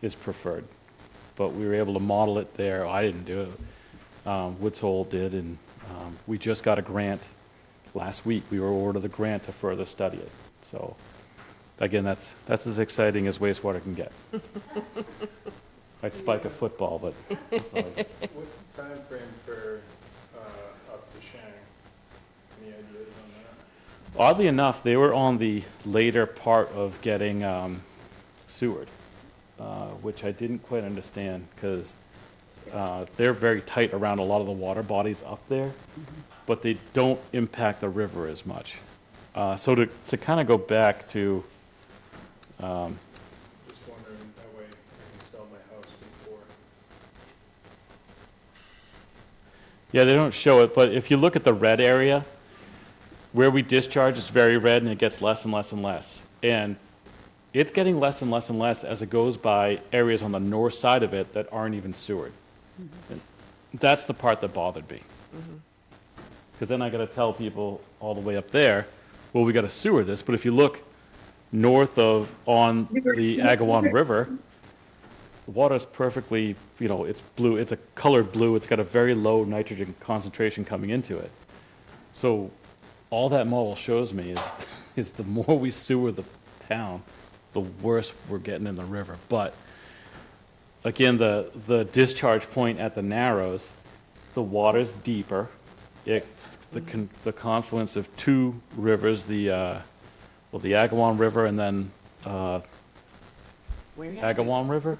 is preferred. But we were able to model it there. I didn't do it. Woods Hole did, and we just got a grant last week. We were awarded the grant to further study it. So again, that's as exciting as wastewater can get. I'd spike a football, but that's all I get. What's the time frame for up to Shang? Any ideas on that? Oddly enough, they were on the later part of getting sewered, which I didn't quite understand because they're very tight around a lot of the water bodies up there, but they don't impact the river as much. So to kind of go back to, Just wondering, that way I can sell my house before. yeah, they don't show it, but if you look at the red area, where we discharge is very red and it gets less and less and less. And it's getting less and less and less as it goes by areas on the north side of it that aren't even sewered. And that's the part that bothered me. Because then I got to tell people all the way up there, well, we got to sewer this. But if you look north of on the Agawam River, the water's perfectly, it's blue. It's a colored blue. It's got a very low nitrogen concentration coming into it. So all that model shows me is the more we sewer the town, the worse we're getting in the river. But again, the discharge point at the Narrows, the water's deeper. It's the confluence of two rivers, the Agawam River and then Agawam River.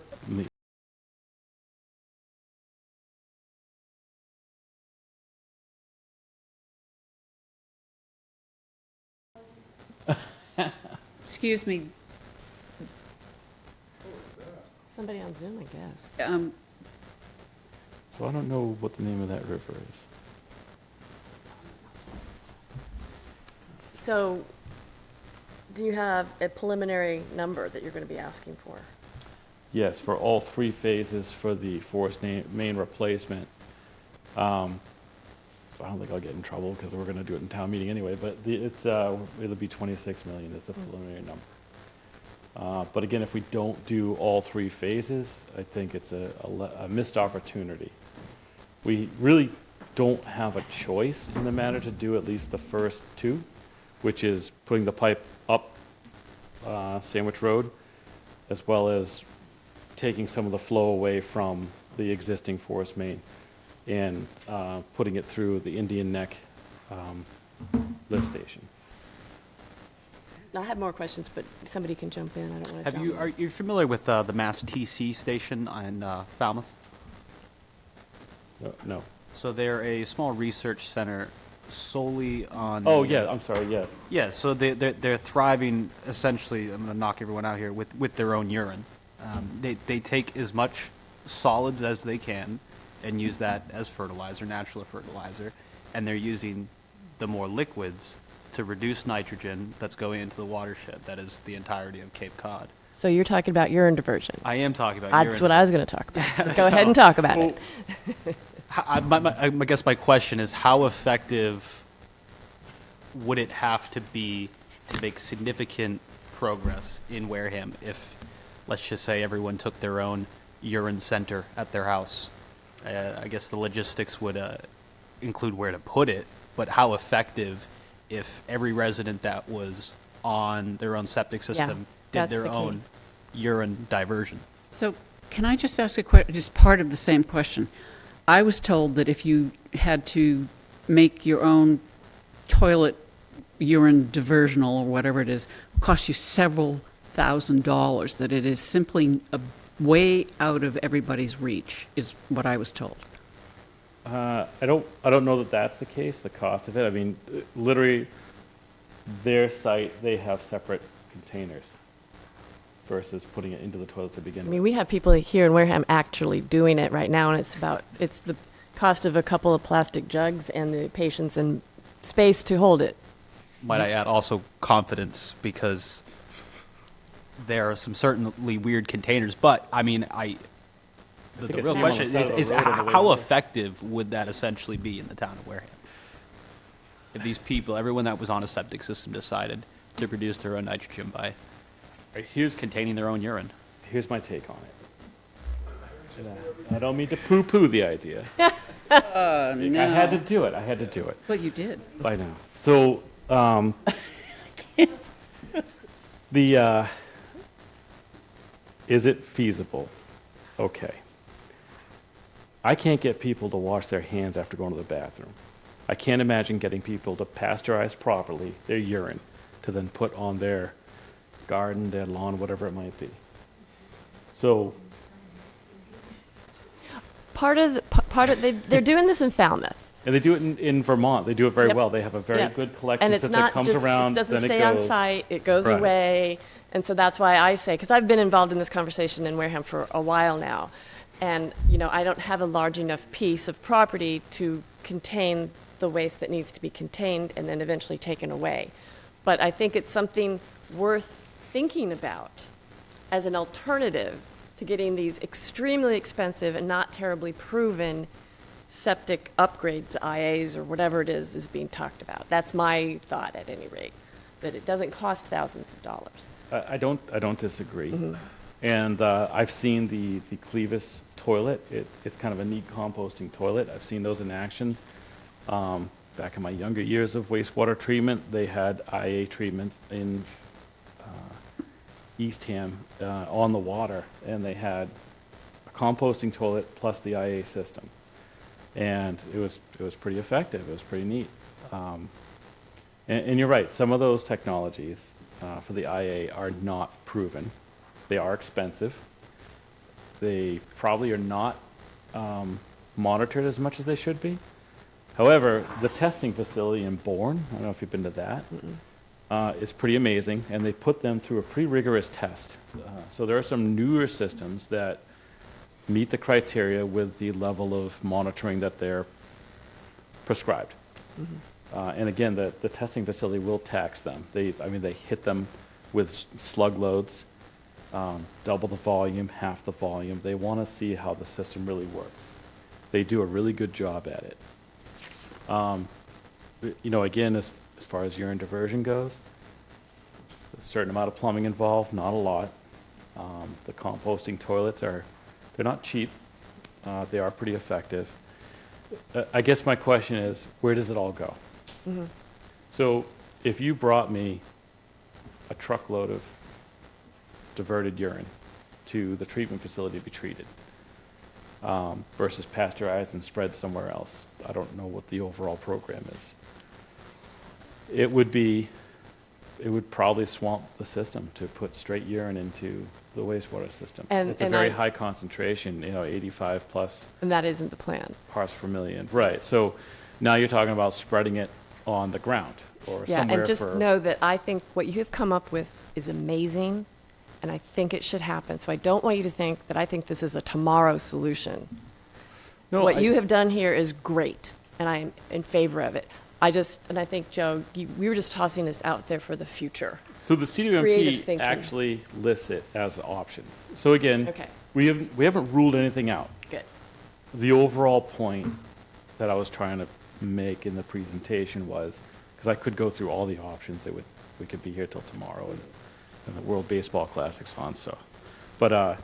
Excuse me, Somebody on Zoom, I guess. So I don't know what the name of that river is. So, do you have a preliminary number that you're going to be asking for? Yes, for all three phases for the forest main replacement. I don't think I'll get in trouble because we're going to do it in town meeting anyway, but it'll be 26 million is the preliminary number. But again, if we don't do all three phases, I think it's a missed opportunity. We really don't have a choice in the matter to do at least the first two, which is putting the pipe up Sandwich Road, as well as taking some of the flow away from the existing forest main and putting it through the Indian Neck lift station. I have more questions, but somebody can jump in. I don't want to Have you, are you familiar with the Mass TC station in Falmouth? No. So they're a small research center solely on. Oh, yeah, I'm sorry, yes. Yeah, so they're thriving essentially. I'm going to knock everyone out here with their own urine. They take as much solids as they can and use that as fertilizer, natural fertilizer, and they're using the more liquids to reduce nitrogen that's going into the watershed. That is the entirety of Cape Cod. So you're talking about urine diversion. I am talking about That's urine. what I was going to talk about. Go ahead and talk about it. I guess my question is, how effective would it have to be to make significant progress in Wareham if, let's just say, everyone took their own urine center at their house? I guess the logistics would include where to put it, but how effective if every resident that was on their own septic system did that's their the key. own urine diversion? so can I just ask a question, just part of the same question? I was told that if you had to make your own toilet urine diversional or whatever it is, it cost you several $1,000s, that it is simply a way out of everybody's reach, is what I was told. I don't know that that's the case, the cost of it. I mean, literally, their site, they have separate containers versus putting it into the toilet to begin I with. mean, we have people here in Wareham actually doing it right now, and it's the cost of a couple of plastic jugs and the patience and space to hold it. Might I add also confidence, because there are some certainly weird containers, but I mean, the it's real seen question on the is, side of is the road on the way how home. effective would that essentially be in the town of Wareham? If these people, everyone that was on a septic system, decided to produce their own nitrogen by containing their own urine. Here's my take on it. And I don't mean to poo-poo the idea. No. I had to do it. Well, you did. By now. So, is it feasible? Okay. I can't get people to wash their hands after going to the bathroom. I can't imagine getting people to pasteurize properly their urine to then put on their garden, their lawn, whatever it might be. So, They're doing this in Falmouth. and they do it in Vermont. They do it very Yep. well. They have a very Yep. good collection And it's system that not comes just, around, it doesn't then stay it on goes. site, it goes Right. away. And so that's why I say, because I've been involved in this conversation in Wareham for a while now. And, I don't have a large enough piece of property to contain the waste that needs to be contained and then eventually taken away. But I think it's something worth thinking about as an alternative to getting these extremely expensive and not terribly proven septic upgrades, IAs, or whatever it is being talked about. That's my thought, at any rate, that it doesn't cost thousands of dollars. I don't disagree. Mm-hmm. And I've seen the Clevis toilet. It's kind of a neat composting toilet. I've seen those in action. Back in my younger years of wastewater treatment, they had IA treatments in Eastham on the water, and they had a composting toilet plus the IA system. And it was pretty effective. It was pretty neat. And you're right, some of those technologies for the IA are not proven. They are expensive. They probably are not monitored as much as they should be. However, the testing facility in Bourne, I don't know if you've been to that, is pretty amazing, and they put them through a pretty rigorous test. So there are some newer systems that meet the criteria with the level of monitoring that they're prescribed. And again, the testing facility will tax them. They hit them with slug loads, double the volume, half the volume. They want to see how the system really works. They do a really good job at it. Again, as far as urine diversion goes, a certain amount of plumbing involved, not a lot. The composting toilets they're not cheap. They are pretty effective. I guess my question is, where does it all go? So if you brought me a truckload of diverted urine to the treatment facility to be treated versus pasteurized and spread somewhere else, I don't know what the overall program is. It would probably swamp the system to put straight urine into the wastewater system. It's a very high concentration, 85 plus. And that isn't the plan. Parts per million. Right. So now you're talking about spreading it on the ground or Yeah, somewhere and just know that I think what you have come up with is amazing, and I think it should happen. So I don't want you to think that I think this is a tomorrow solution. No, What you have done here is great, and I am in favor of it. I think, Joe, we were just tossing this out there for the future. So the Creative CWMP thinking. actually lists it as options. So again, Okay. we haven't ruled anything out. Good. The overall point that I was trying to make in the presentation was, because I could go through all the options, we could be here till tomorrow, and the World Baseball Classic's on. So, but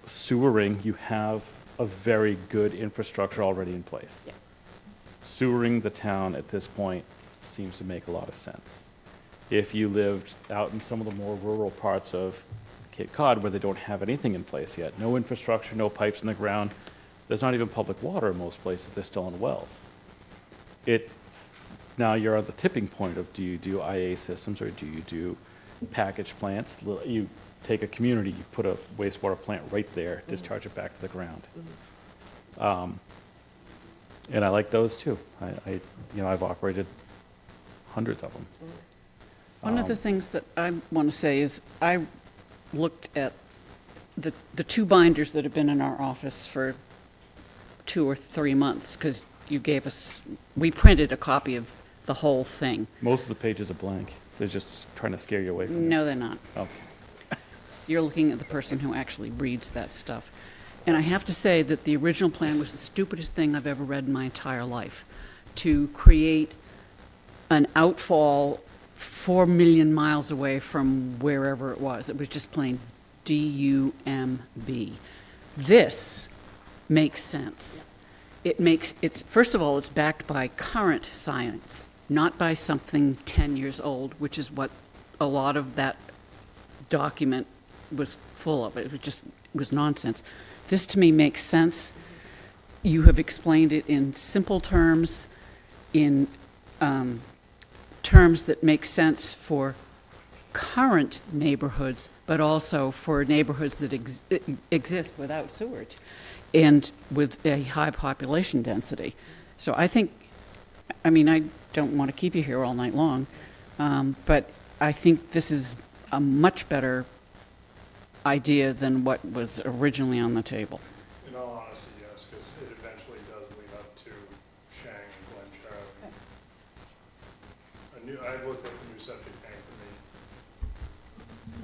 sewering, you have a very good infrastructure already in place. Yeah. Sewering the town at this point seems to make a lot of sense. If you lived out in some of the more rural parts of Cape Cod where they don't have anything in place yet, no infrastructure, no pipes in the ground, there's not even public water in most places, they're still in wells. Now you're at the tipping point of, do you do IA systems or do you do package plants? You take a community, you put a wastewater plant right there, discharge it back to the ground. And I like those too. I've operated hundreds of them. One of the things that I want to say is I looked at the two binders that have been in our office for 2 or 3 months, because you gave us, we printed a copy of the whole thing. Most of the pages are blank. They're just trying to scare you away from it. No, they're not. Oh. You're looking at the person who actually reads that stuff. And I have to say that the original plan was the stupidest thing I've ever read in my entire life. To create an outfall 4 million miles away from wherever it was. It was just plain D-U-M-B. This makes sense. It's first of all, it's backed by current science, not by something 10 years old, which is what a lot of that document was full of. It was nonsense. This to me makes sense. You have explained it in simple terms, in terms that make sense for current neighborhoods, but also for neighborhoods that exist without sewage and with a high population density. So I think, I mean, I don't want to keep you here all night long, but I think this is a much better idea than what was originally on the table. In all honesty, yes, because it eventually does lead up to Shang and Glen Charlie. I looked up a new septic tank for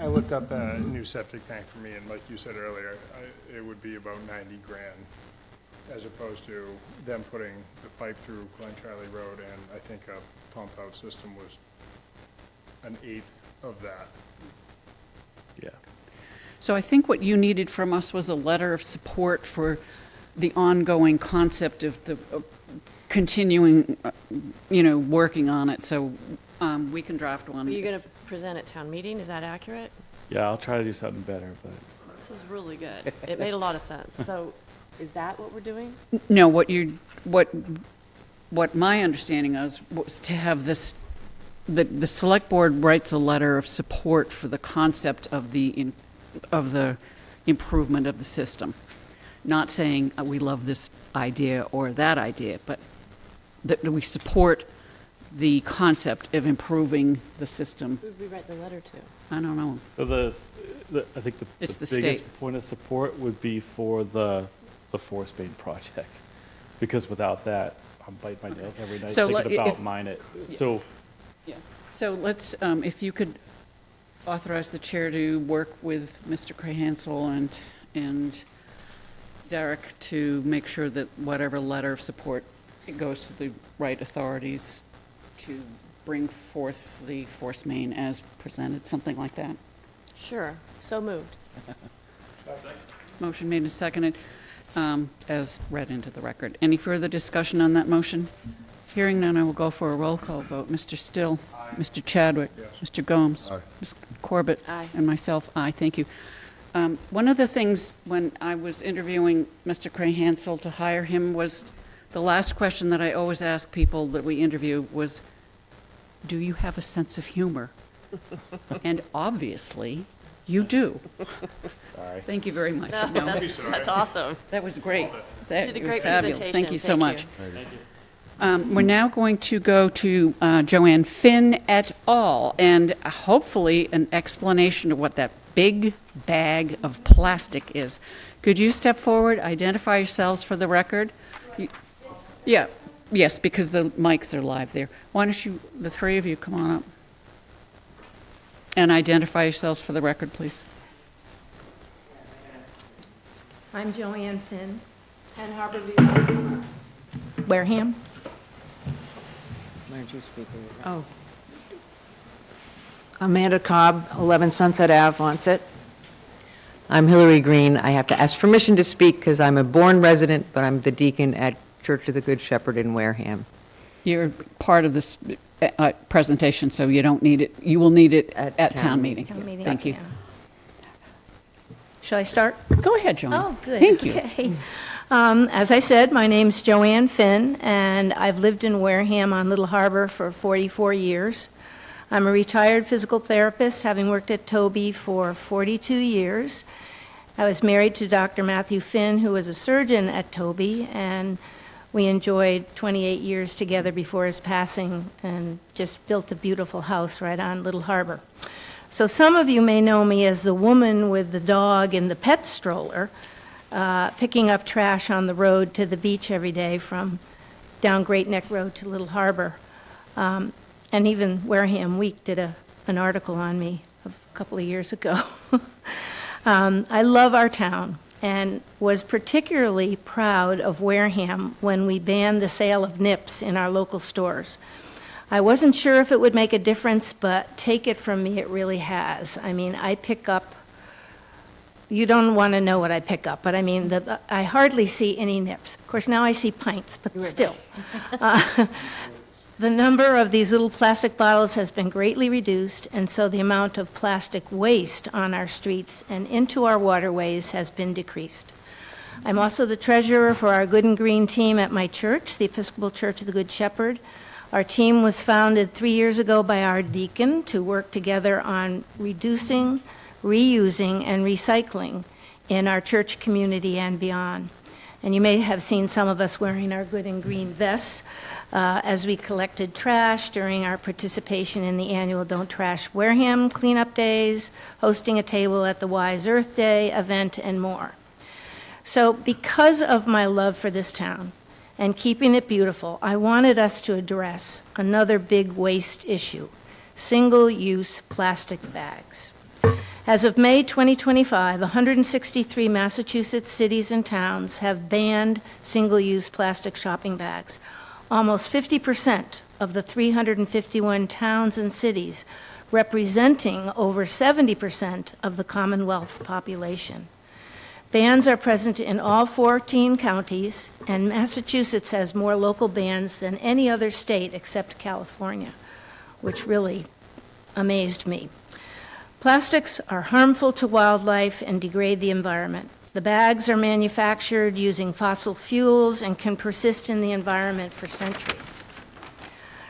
me. I looked up a new septic tank for me, and like you said earlier, it would be about 90 grand, as opposed to them putting the pipe through Glen Charlie Road, and I think a pump out system was an eighth of that. Yeah. So I think what you needed from us was a letter of support for the ongoing concept of the continuing, working on it. So we can draft one. Are you going to present at town meeting? Is that accurate? Yeah, I'll try to do something better, but This is really good. It made a lot of sense. So is that what we're doing? No, what my understanding was to have this, the select board writes a letter of support for the concept of the improvement of the system. Not saying we love this idea or that idea, but that we support the concept of improving the system. Who would we write the letter to? I don't know. so I think It's the the biggest state. point of support would be for the force main project, because without that, I'm biting my nails every night So thinking if- about mine it. So Yeah. So let's, if you could authorize the chair to work with Mr. Crahansel and Derek to make sure that whatever letter of support, it goes to the right authorities to bring forth the force main as presented, something like that. Sure. So moved. Motion made and seconded, as read into the record. Any further discussion on that motion? Hearing none, I will go for a roll call vote. Mr. Still? Mr. Chadwick? Mr. Gomes? Aye. Ms. Corbett? Aye. And myself, aye. Thank you. One of the things when I was interviewing Mr. Crahansel to hire him was, the last question that I always ask people that we interview was, do you have a sense of humor? And obviously, you do. sorry. Thank you very much. No, No, that's awesome. that was great. That You did a was great fabulous. presentation. Thank you so Thank much. We're now going to go to Joanne Finn et al., and hopefully an explanation of what that big bag of plastic is. Could you step forward, identify yourselves for the record? Yeah, yes, because the mics are live there. Why don't you, the three of you, come on up and identify yourselves for the record, please. I'm Joanne Finn, 10 Harbor View, Wareham. Oh. Amanda Cobb, 11 Sunset Ave, Onset. I'm Hillary Green. I have to ask permission to speak because I'm a born resident, but I'm the deacon at Church of the Good Shepherd in Wareham. You're part of this presentation, so you don't need it. You will need it at town meeting. Town meeting, Thank you. yeah. Shall I start? Go ahead, Joan. Oh, good. Thank you. Okay. As I said, my name's Joanne Finn, and I've lived in Wareham on Little Harbor for 44 years. I'm a retired physical therapist, having worked at Toby for 42 years. I was married to Dr. Matthew Finn, who was a surgeon at Toby, and we enjoyed 28 years together before his passing and just built a beautiful house right on Little Harbor. So some of you may know me as the woman with the dog and the pet stroller, picking up trash on the road to the beach every day from down Great Neck Road to Little Harbor. And even Wareham Week did an article on me a couple of years ago. I love our town and was particularly proud of Wareham when we banned the sale of nips in our local stores. I wasn't sure if it would make a difference, but take it from me, it really has. I mean, I pick up, you don't want to know what I pick up, but I mean, I hardly see any nips. Of course, now I see pints, but still. The number of these little plastic bottles has been greatly reduced, and so the amount of plastic waste on our streets and into our waterways has been decreased. I'm also the treasurer for our Good and Green team at my church, the Episcopal Church of the Good Shepherd. Our team was founded 3 years ago by our deacon to work together on reducing, reusing, and recycling in our church community and beyond. And you may have seen some of us wearing our Good and Green vests as we collected trash during our participation in the annual Don't Trash Wareham cleanup days, hosting a table at the Wise Earth Day event, and more. So because of my love for this town and keeping it beautiful, I wanted us to address another big waste issue: single-use plastic bags. As of May 2025, 163 Massachusetts cities and towns have banned single-use plastic shopping bags. Almost 50% of the 351 towns and cities, representing over 70% of the Commonwealth's population. Bans are present in all 14 counties, and Massachusetts has more local bans than any other state except California, which really amazed me. Plastics are harmful to wildlife and degrade the environment. The bags are manufactured using fossil fuels and can persist in the environment for centuries.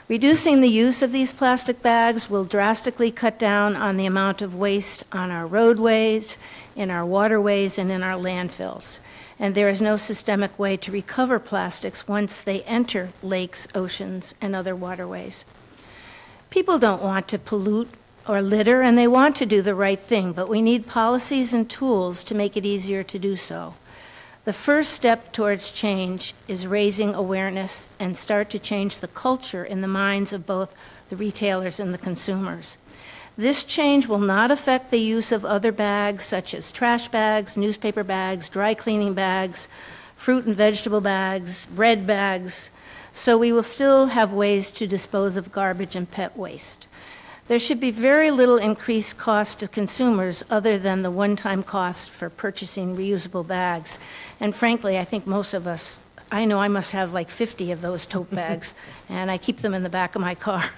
Reducing the use of these plastic bags will drastically cut down on the amount of waste on our roadways, in our waterways, and in our landfills. And there is no systemic way to recover plastics once they enter lakes, oceans, and other waterways. People don't want to pollute or litter, and they want to do the right thing, but we need policies and tools to make it easier to do so. The first step towards change is raising awareness and start to change the culture in the minds of both the retailers and the consumers. This change will not affect the use of other bags such as trash bags, newspaper bags, dry cleaning bags, fruit and vegetable bags, bread bags, so we will still have ways to dispose of garbage and pet waste. There should be very little increased cost to consumers other than the one-time cost for purchasing reusable bags. And frankly, I think most of us, I know I must have like 50 of those tote bags, and I keep them in the back of my car.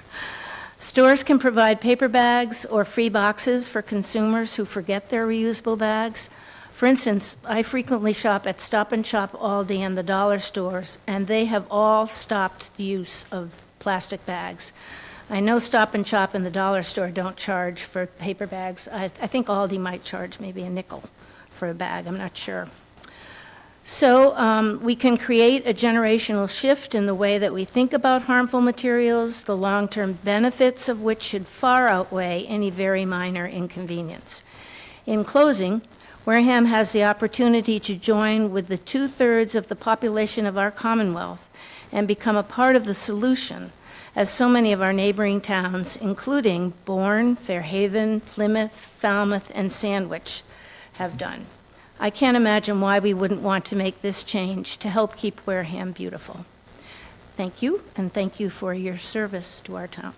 Stores can provide paper bags or free boxes for consumers who forget their reusable bags. For instance, I frequently shop at Stop and Shop, Aldi, and the dollar stores, and they have all stopped the use of plastic bags. I know Stop and Shop and the dollar store don't charge for paper bags. I think Aldi might charge maybe a nickel for a bag, I'm not sure. So we can create a generational shift in the way that we think about harmful materials, the long-term benefits of which should far outweigh any very minor inconvenience. In closing, Wareham has the opportunity to join with the 2/3 of the population of our Commonwealth and become a part of the solution, as so many of our neighboring towns, including Bourne, Fairhaven, Plymouth, Falmouth, and Sandwich, have done. I can't imagine why we wouldn't want to make this change to help keep Wareham beautiful. Thank you, and thank you for your service to our town.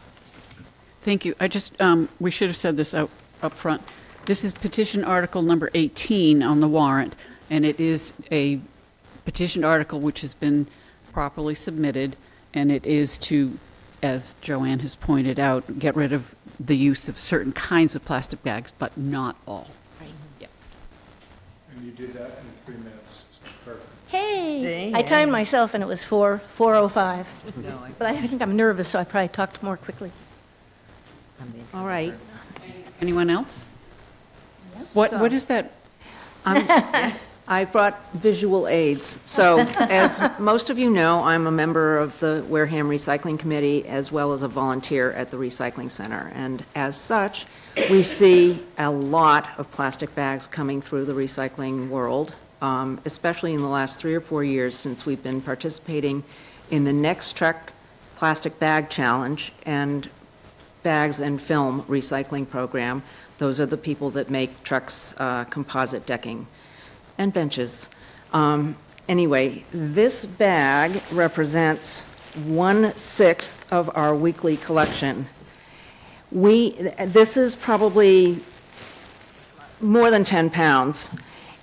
Thank you. I just, we should have said this up front. This is petition article number 18 on the warrant, and it is a petition article which has been properly submitted, and it is to, as Joanne has pointed out, get rid of the use of certain kinds of plastic bags, but not all. Right. Yeah. And you did that in 3 minutes, so perfect. Hey, See, I yeah. timed myself and it was 4:05. No, But I think I'm nervous, so I probably talked more quickly. All right. Anyone else? What is that? I brought visual aids. So, as most of you know, I'm a member of the Wareham Recycling Committee as well as a volunteer at the Recycling Center. And as such, we see a lot of plastic bags coming through the recycling world especially in the last 3 or 4 years since we've been participating in the Next Trek Plastic Bag Challenge and Bags and Film Recycling Program. Those are the people that make Trek's composite decking and benches. Anyway, this bag represents 1/6 of our weekly collection. This is probably more than 10 pounds,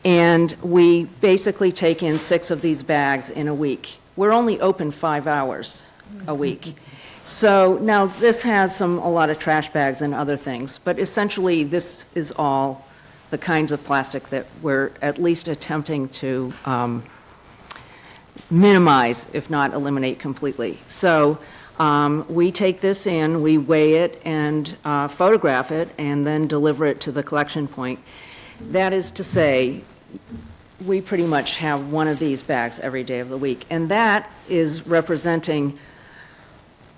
and we basically take in 6 of these bags in a week. We're only open 5 hours a week. So now this has a lot of trash bags and other things, but essentially this is all the kinds of plastic that we're at least attempting to minimize, if not eliminate completely. So we take this in, we weigh it and photograph it, and then deliver it to the collection point. That is to say, we pretty much have one of these bags every day of the week, and that is representing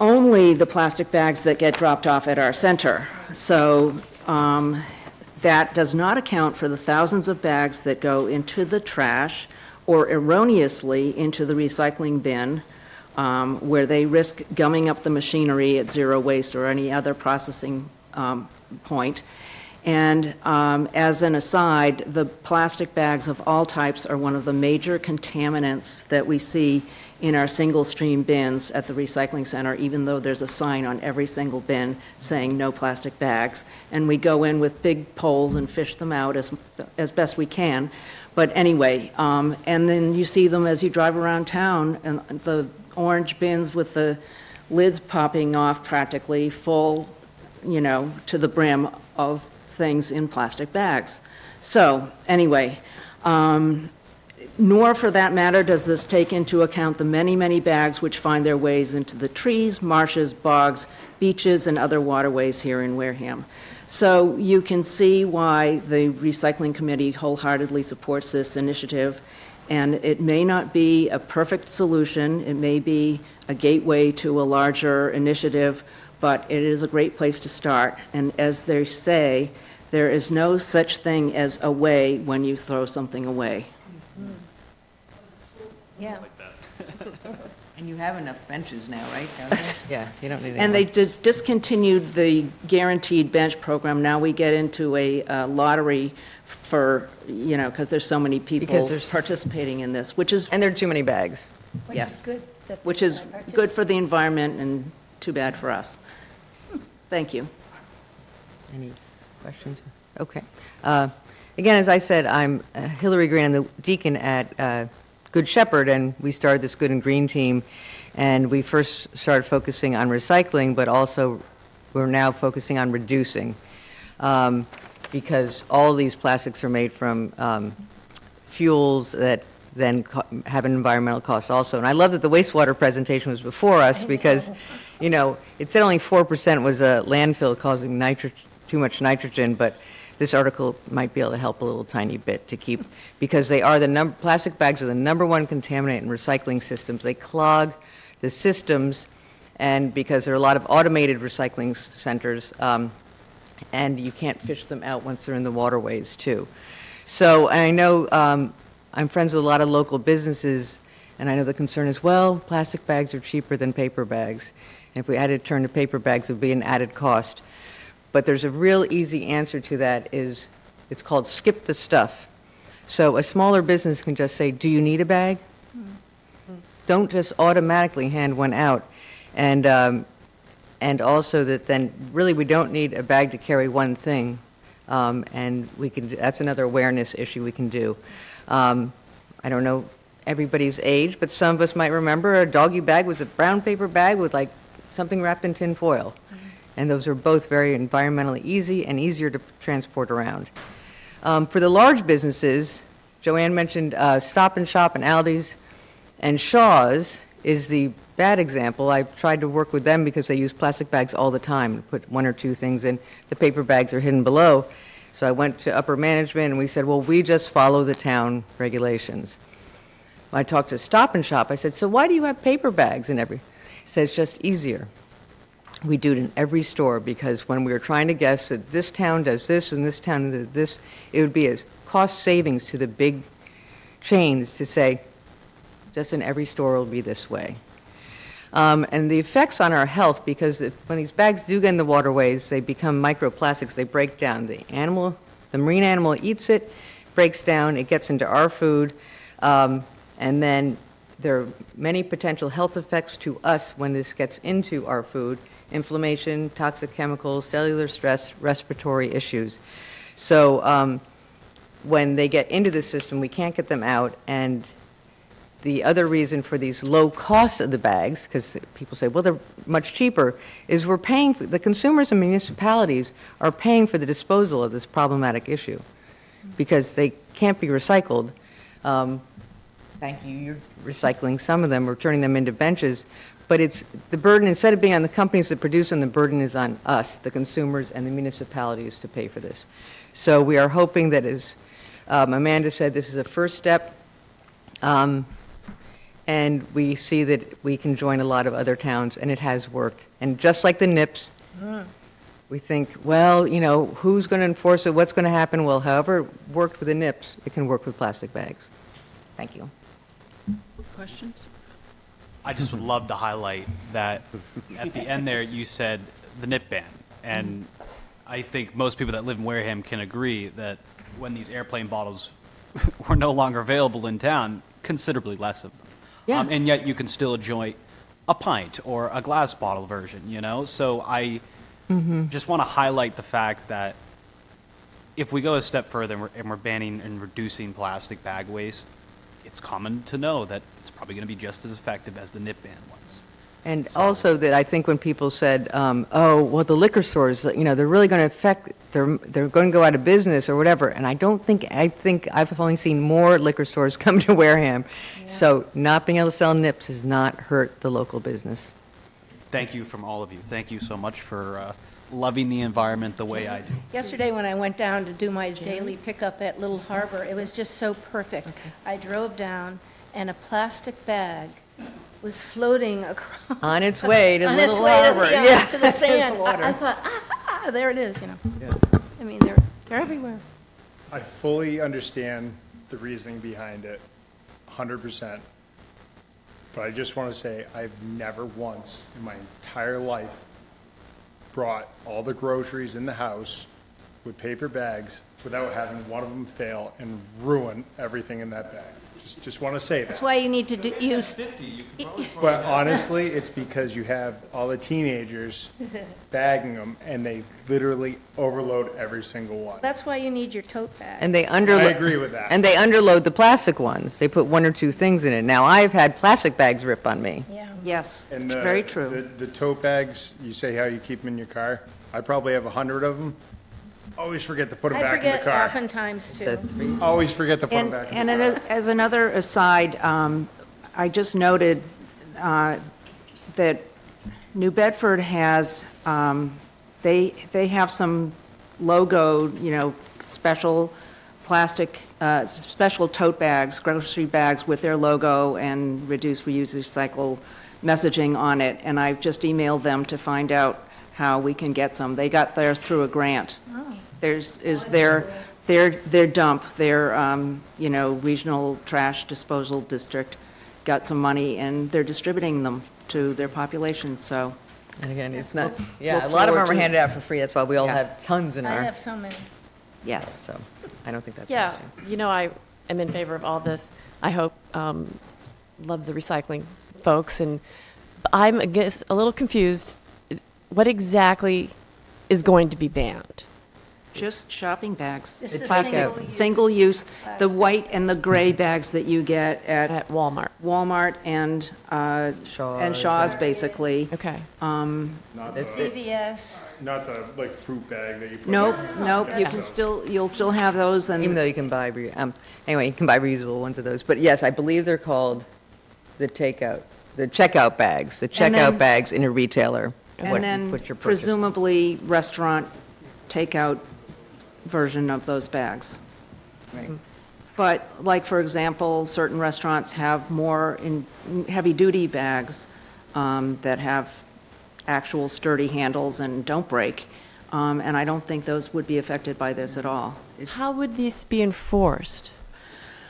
only the plastic bags that get dropped off at our center. So that does not account for the thousands of bags that go into the trash or erroneously into the recycling bin, where they risk gumming up the machinery at zero waste or any other processing point. And as an aside, the plastic bags of all types are one of the major contaminants that we see in our single-stream bins at the recycling center, even though there's a sign on every single bin saying no plastic bags. And we go in with big poles and fish them out as best we can. But anyway, and then you see them as you drive around town, and the orange bins with the lids popping off practically full, to the brim of things in plastic bags. So anyway, nor for that matter does this take into account the many, many bags which find their ways into the trees, marshes, bogs, beaches, and other waterways here in Wareham. So you can see why the Recycling Committee wholeheartedly supports this initiative, and it may not be a perfect solution. It may be a gateway to a larger initiative, but it is a great place to start. And as they say, there is no such thing as a way when you throw something away. Yeah. And you have enough benches now, right? Yeah, you don't need any And more. they discontinued the guaranteed bench program. Now we get into a lottery for, because there's so many people Because there's- participating in this, which is, And there are too many bags. yes, Good. that which is people are good for the environment and too bad for us. Thank you. Any questions? Okay. Again, as I said, I'm Hillary Green, I'm the deacon at Good Shepherd, and we started this Good and Green team, and we first started focusing on recycling, but also we're now focusing on reducing, because all of these plastics are made from fuels that then have an environmental cost also. And I love that the wastewater presentation was before us, because, it said only 4% was a landfill causing too much nitrogen, but this article might be able to help a little tiny bit to keep, because they are plastic bags are the #1 contaminant in recycling systems. They clog the systems, and because there are a lot of automated recycling centers, and you can't fish them out once they're in the waterways too. So, and I know I'm friends with a lot of local businesses, and I know the concern is, well, plastic bags are cheaper than paper bags. And if we had to turn to paper bags, it would be an added cost. But there's a real easy answer to that it's called skip the stuff. So a smaller business can just say, do you need a bag? Don't just automatically hand one out. And also that then really we don't need a bag to carry one thing. And that's another awareness issue we can do. I don't know everybody's age, but some of us might remember a doggy bag was a brown paper bag with like something wrapped in tin foil. And those are both very environmentally easy and easier to transport around. For the large businesses, Joanne mentioned Stop and Shop and Aldi's, and Shaw's is the bad example. I've tried to work with them because they use plastic bags all the time, put 1 or 2 things in. The paper bags are hidden below. So I went to upper management and we said, well, we just follow the town regulations. When I talked to Stop and Shop, I said, so why do you have paper bags in every? He said, it's just easier. We do it in every store because when we were trying to guess that this town does this and this town does this, it would be a cost savings to the big chains to say, just in every store will be this way. And the effects on our health, because when these bags do get in the waterways, they become microplastics. They break down. The marine animal eats it, breaks down, it gets into our food, and then there are many potential health effects to us when this gets into our food: inflammation, toxic chemicals, cellular stress, respiratory issues. So when they get into the system, we can't get them out. And the other reason for these low costs of the bags, because people say, well, they're much cheaper, is we're paying, the consumers and municipalities are paying for the disposal of this problematic issue because they can't be recycled. Thank you, you're recycling some of them or turning them into benches, but it's the burden, instead of being on the companies that produce them, the burden is on us, the consumers and the municipalities, to pay for this. So we are hoping that, as Amanda said, this is a first step. And we see that we can join a lot of other towns, and it has worked. And just like the NIPS, we think, well, you know, who's going to enforce it? What's going to happen? Well, however it worked with the NIPS, it can work with plastic bags. Thank you. Questions? I just would love to highlight that at the end there you said the nip ban. And I think most people that live in Wareham can agree that when these airplane bottles were no longer available in town, considerably less of them. Yeah. And yet you can still enjoy a pint or a glass bottle version, you know? So I just want to highlight the fact that if we go a step further and we're banning and reducing plastic bag waste, it's common to know that it's probably going to be just as effective as the nip ban was. And also that I think when people said, oh, well, the liquor stores, you know, they're really going to affect, they're going to go out of business or whatever. And I think I've only seen more liquor stores come to Wareham. Yeah. So not being able to sell nips has not hurt the local business. Thank you from all of you. Thank you so much for loving the environment the way I do. Yesterday, when I went down to do my daily pickup at Little Harbor, it was just so perfect. Okay. I drove down, and a plastic bag was floating across. On its way to Little Harbor. To the sand. I thought, there it is, you know. Yeah. I mean, they're everywhere. I fully understand the reasoning behind it, 100%. But I just want to say, I've never once in my entire life brought all the groceries in the house with paper bags without having one of them fail and ruin everything in that bag. Just want to say that. That's why you need to use. But honestly, it's because you have all the teenagers bagging them, and they literally overload every single one. That's why you need your tote bag. And they I agree with that. And they underload the plastic ones. They put one or two things in it. Now, I've had plastic bags rip on me. Yeah. Yes, And it's very true. The tote bags, you say how you keep them in your car. I probably have 100 of them. Always forget to put them back in the I forget car. oftentimes, too. Always forget to put them back in the car. As another aside, I just noted that New Bedford has, they have some logo, you know, special plastic, special tote bags, grocery bags with their logo and reduce, reuse, recycle messaging on it. And I've just emailed them to find out how we can get some. They got theirs through a grant. There's their dump, their you know, regional trash disposal district got some money, and they're distributing them to their population. So, And again, it's not, Look a lot of them forward are to- handed out for free. That's why we all Yeah. have tons in I our, have so many. yes. so I don't think that's. an Yeah, issue. you know, I am in favor of all this. I hope, love the recycling folks, and I'm, I guess, a little confused. What exactly is going to be banned? Just shopping bags. Just the Plastic. single-use Single use, the plastic. white and the gray bags that you get at At Walmart. Walmart and Shaw's, basically. Okay. Not That's the, it. CVS. not the, like, fruit bag that you put. Nope, in. nope, you can still, you'll still have those, Even and though you can buy, anyway, you can buy reusable ones of those. But yes, I believe they're called the checkout bags, then- bags in a retailer. What you then put your purchase. presumably restaurant takeout version of those bags. Right. But like, for example, certain restaurants have more in heavy-duty bags that have actual sturdy handles and don't break. And I don't think those would be affected by this at all. How would these be enforced?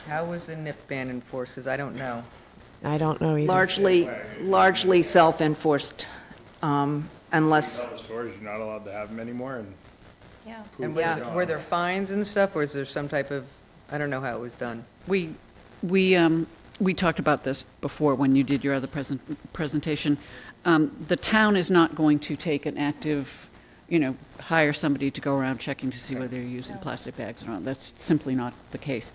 How was the nip ban enforced? Because I don't know. I don't know either. Largely self-enforced, unless, Tell the stores you're not allowed to have them anymore, and Yeah. And poof, were there fines and stuff, or is there some type of, I don't know how it was done. We talked about this before when you did your other presentation. The town is not going to take an active, hire somebody to go around checking to see whether you're using plastic bags or not. That's simply not the case.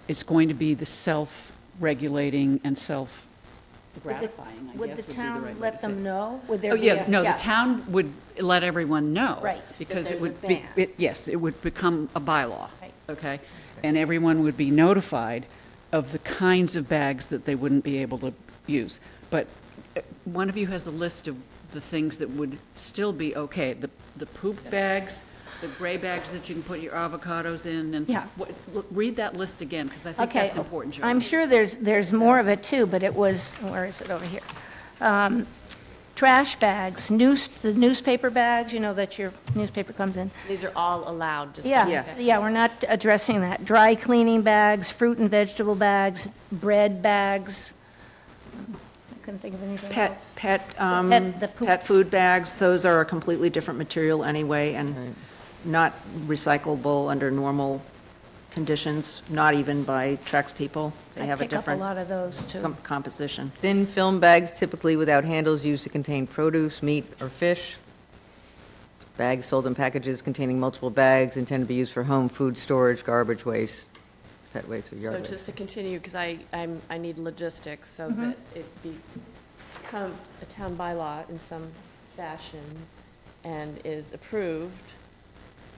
It's going to be the self-regulating and self-gratifying, I Would guess the would be the town right way let to say them it. know? Would there Oh, be yeah, a- no, the town would let everyone know. Right, that Because it there's a would be, ban. yes, it would become a bylaw. Right. Okay? And everyone would be notified of the kinds of bags that they wouldn't be able to use. But one of you has a list of the things that would still be okay. The poop bags, the gray bags that you can put your avocados in, and Yeah. look, read that list again, because I think Okay, that's important, Joanne. I'm sure there's more of it too, but it was, where is it over here? Trash bags, the newspaper bags, that your newspaper comes in. These are all allowed, just. Yeah, Yes. yeah, we're not addressing that. Dry cleaning bags, fruit and vegetable bags, bread bags. I couldn't think of anything else. The poop. pet food bags, those are a completely different material anyway, and not recyclable under normal conditions, not even by Trex people. They have a I pick up a different lot of those too. composition. Thin film bags typically without handles used to contain produce, meat, or fish. Bags sold in packages containing multiple bags intended to be used for home food storage, garbage waste, pet waste, or yard So waste. just to continue, because I need logistics so that it becomes a town bylaw in some fashion and is approved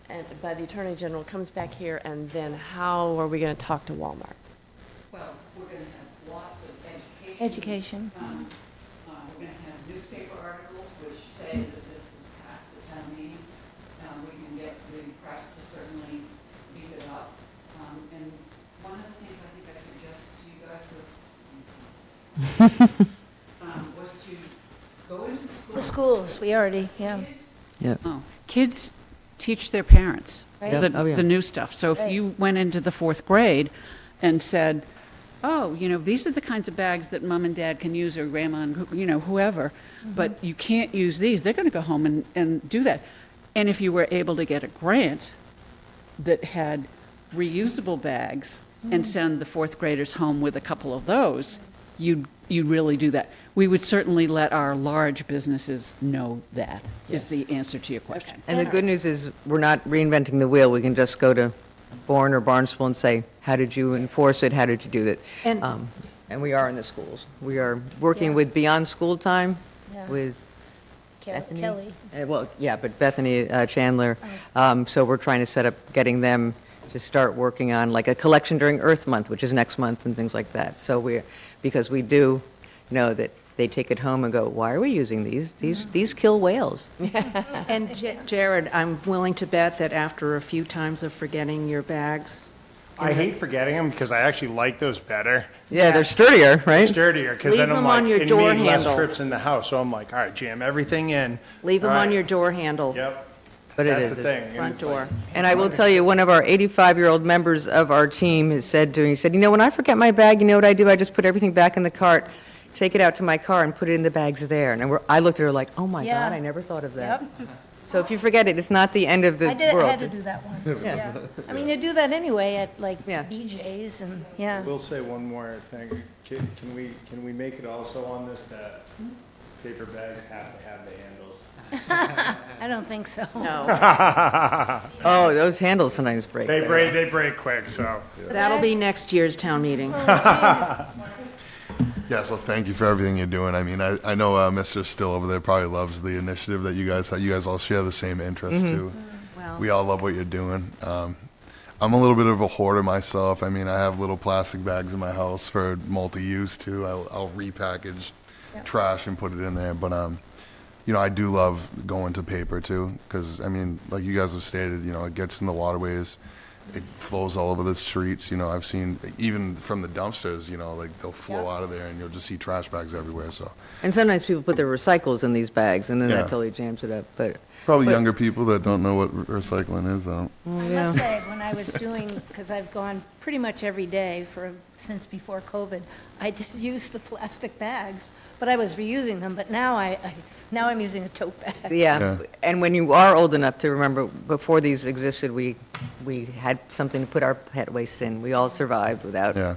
and by the Attorney General, comes back here, and then how are we going to talk to Walmart? Well, we're going to have lots of education. Education. We're going to have newspaper articles which say that this was passed at town meeting. We can get the press to certainly beef it up. And one of the things I think I suggested to you guys was to go into the schools. The schools, we already, yeah. Yeah. Kids teach their parents Right. Yep. Oh, yeah. the new stuff. So if Right. you went into the fourth grade and said, oh, these are the kinds of bags that mom and dad can use, or grandma and, whoever, but you can't use these, they're going to go home and do that. And if you were able to get a grant that had reusable bags and send the fourth graders home with a couple of those, you'd really do that. We would certainly let our large businesses know that, is the answer to your question. And the good news is, we're not reinventing the wheel. We can just go to Bourne or Barnstable and say, how did you enforce it? How did you do that? And- And we are in the schools. We are working Yeah. with Beyond School Time, Yeah. with Bethany? Kelly. Well, yeah, but Bethany Chandler. So we're trying to set up, getting them to start working on like a collection during Earth Month, which is next month, and things like that. So because we do know that they take it home and go, why are we using these? These kill whales. And Jared, I'm willing to bet that after a few times of forgetting your bags, I hate forgetting them because I actually like those better. Yeah, they're sturdier, right? Sturdier, because Leave then I'm them like, on your it door made less handle. trips in the house. So I'm like, all right, jam everything in. leave them All on right. your door handle, Yep. But it That's is. the It's- thing. and front it's like- door. And I will tell you, one of our 85-year-old members of our team has said to me, he said, when I forget my bag, you know what I do? I just put everything back in the cart, take it out to my car, and put it in the bags there. And I looked at her like, oh my Yeah. God, I never thought of that. Yep. So if you forget it, it's not the end of the I world. had to do that once, Yeah. yeah. I mean, you do that anyway at like Yeah. BJ's and, yeah. We'll say one more thing. Can we make it also on this that paper bags have to have the handles? I don't think so. No. Oh, those handles sometimes break. They break quick, so. That'll be next year's town meeting. Yeah, so thank you for everything you're doing. I mean, I know Mr. Still over there probably loves the initiative that you guys all share the same interest too. Well, We all love what you're doing. I'm a little bit of a hoarder myself. I mean, I have little plastic bags in my house for multi-use too. I'll repackage trash and put it in there. But I do love going to paper too, because I mean, like you guys have stated, it gets in the waterways, it flows all over the streets. You know, I've seen even from the dumpsters, you know, like they'll flow out of there and you'll just see trash bags everywhere. So And sometimes people put their recycles in these bags, and then Yeah. that totally jams it up, but. probably But- younger people that don't know what recycling is. I don't. I must say, when I was doing, because I've gone pretty much every day since before COVID, I did use the plastic bags, but I was reusing them, but now now I'm using a tote bag. Yeah, Yeah. and when you are old enough to remember, before these existed, we had something to put our pet waste in. We all survived without. Yeah.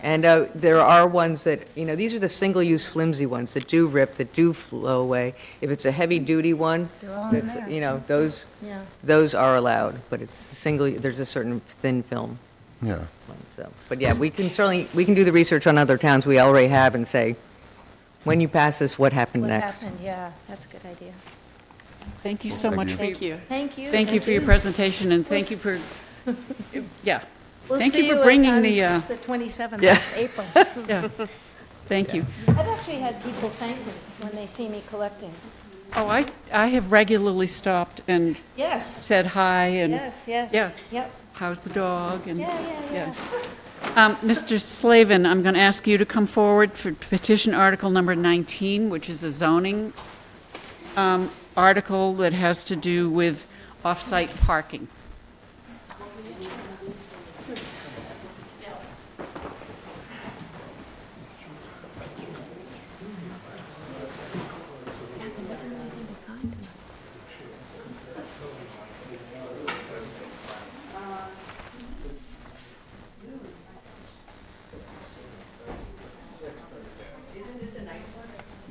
And there are ones that, you know, these are the single-use flimsy ones that do rip, that do flow away. If it's a heavy-duty one, They're all in that's, there. you know, those Yeah. are allowed, but it's single, there's a certain thin film Yeah. one, so. But yeah, we can do the research on other towns we already have and say, when you pass this, what happened What next? happened, yeah, that's a good idea. Thank you so Thank much you. for your Thank you. Thank you. Thank you for your presentation, and thank you for, yeah. We'll Thank see you for on bringing the, the 27th Yeah. of April. yeah, thank you. I've actually had people thank me when they see me collecting. Oh, I have regularly stopped and Yes, said hi, and yes, yes. Yeah. Yep, how's the dog, and, yeah. Mr. Slavin, I'm going to ask you to come forward for petition article number 19, which is a zoning article that has to do with off-site parking.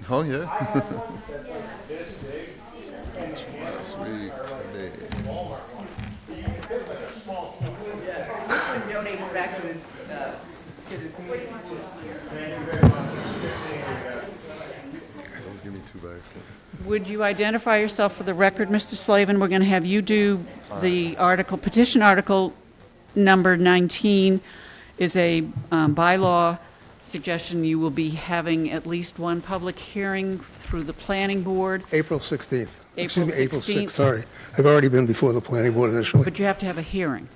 Oh yeah. Last week today. Donate back to the Always give me 2 bags. Would you identify yourself for the record, Mr. Slavin? We're going to have you do the article, petition article number 19 is a bylaw suggestion. You will be having at least one public hearing through the planning board, April 16th. April Excuse me, April 16th. 6th, sorry. I've already been before the planning board initially. but you have to have a hearing.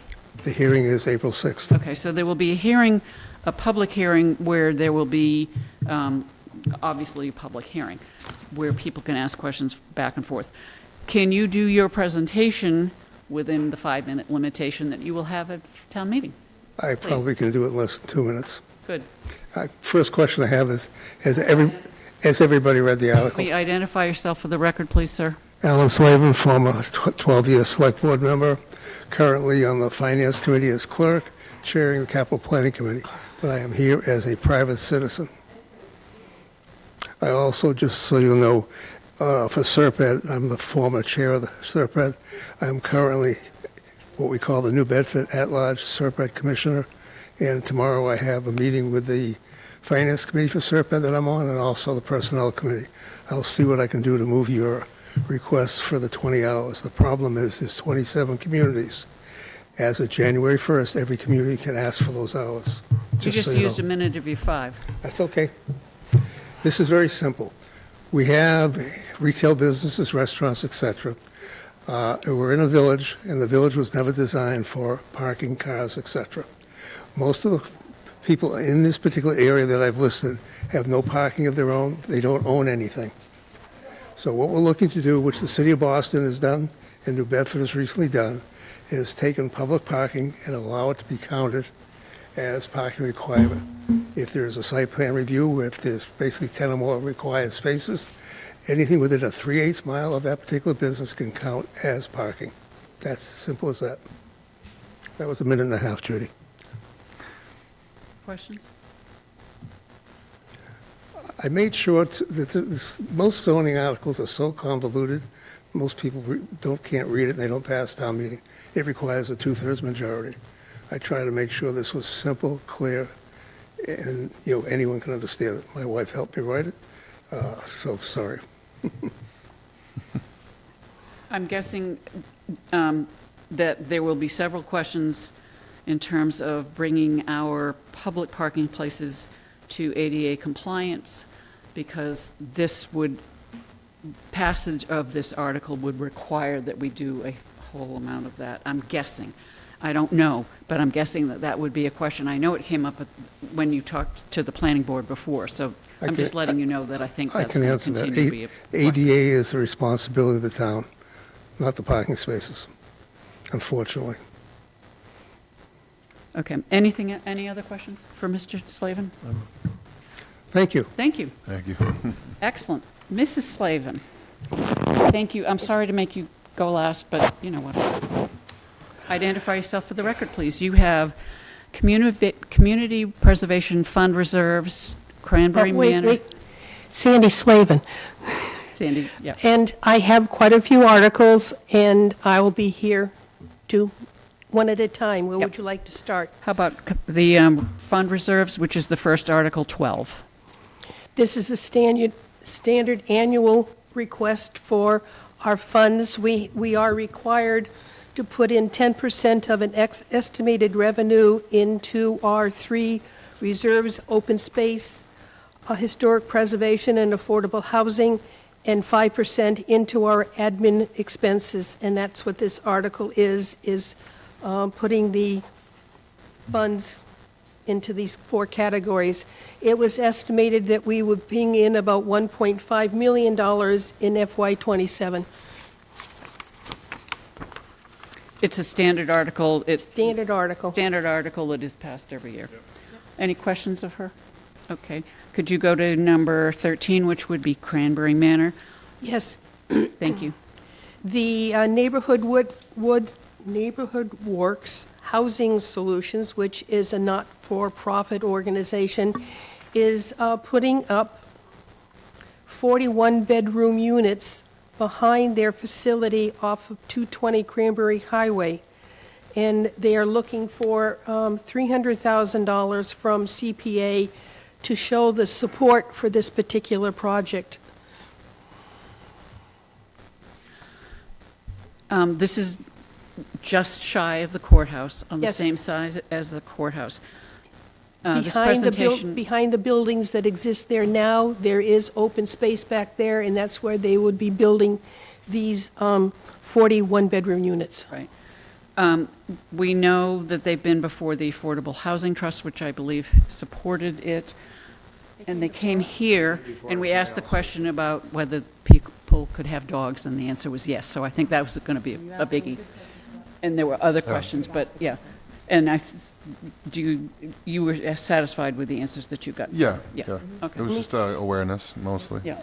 The hearing is April 6th. Okay, so there will be a hearing, a public hearing, where there will be, obviously, a public hearing, where people can ask questions back and forth. Can you do your presentation within the 5-minute limitation that you will have at town meeting? I probably can do it in less than 2 minutes. Good. First question I have is, has everybody read the article? Will you identify yourself for the record, please, sir? Alan Slavin, former 12-year select board member, currently on the finance committee as clerk, chairing the capital planning committee, but I am here as a private citizen. I also, just so you know, for SERPED, I'm the former chair of the SERPED. I'm currently what we call the New Bedford at-large SERPED commissioner, and tomorrow I have a meeting with the finance committee for SERPED that I'm on, and also the personnel committee. I'll see what I can do to move your requests for the 20 hours. The problem is there's 27 communities. As of January 1st, every community can ask for those hours. You just so used know. a minute of your 5. That's okay. This is very simple. We have retail businesses, restaurants, etc. We're in a village, and the village was never designed for parking cars, etc. Most of the people in this particular area that I've listed have no parking of their own. They don't own anything. So what we're looking to do, which the city of Boston has done and New Bedford has recently done, is taken public parking and allow it to be counted as parking requirement. If there's a site plan review, if there's basically 10 or more required spaces, anything within a 3/8 mile of that particular business can count as parking. That's simple as that. That was a minute and a half, Judy. Questions? I made sure that most zoning articles are so convoluted, most people can't read it and they don't pass town meeting. It requires a 2/3 majority. I try to make sure this was simple, clear, and anyone can understand it. My wife helped me write it, so sorry. I'm guessing that there will be several questions in terms of bringing our public parking places to ADA compliance, because passage of this article would require that we do a whole amount of that, I'm guessing. I don't know, but I'm guessing that that would be a question. I know it came up when you talked to the planning board before, so I'm just letting you know that I think I that's can going to answer that. continue to be a question. ADA is the responsibility of the town, not the parking spaces, unfortunately. Okay, any other questions for Mr. Slavin? Thank you. Thank you. Thank you. Excellent. Mrs. Slavin, thank you. I'm sorry to make you go last, but you know what? Identify yourself for the record, please. You have Community Preservation Fund reserves, Cranberry Manor. Sandy Slavin. Sandy, yeah. And I have quite a few articles, and I will be here to one at a time. Where Yep. would you like to start? How about the fund reserves, which is the first Article 12? This is the standard annual request for our funds. We are required to put in 10% of an estimated revenue into our three reserves: open space, historic preservation, and affordable housing, and 5% into our admin expenses. And that's what this article is putting the funds into these four categories. It was estimated that we would bring in about $1.5 million in FY27. It's a standard article. It's Standard article. standard article that is passed every year. Any questions of her? Okay. Could you go to number 13, which would be Cranberry Manor? Yes. Thank you. The Neighborhood Works Housing Solutions, which is a not-for-profit organization, is putting up 41-bedroom units behind their facility off of 220 Cranberry Highway. And they are looking for $300,000 from CPA to show the support for this particular project. This is just shy of the courthouse, on the Yes. same size as the courthouse. This Behind presentation, behind the buildings that exist there now, there is open space back there, and that's where they would be building these 41-bedroom units. right. We know that they've been before the Affordable Housing Trust, which I believe supported it. And they came here, and we asked the question about whether people could have dogs, and the answer was yes. So I think that was going to be a biggie. And there were other questions, but yeah. And you were satisfied with the answers that you got? Yeah, Yeah. yeah. Okay. It was just awareness, mostly. Yeah.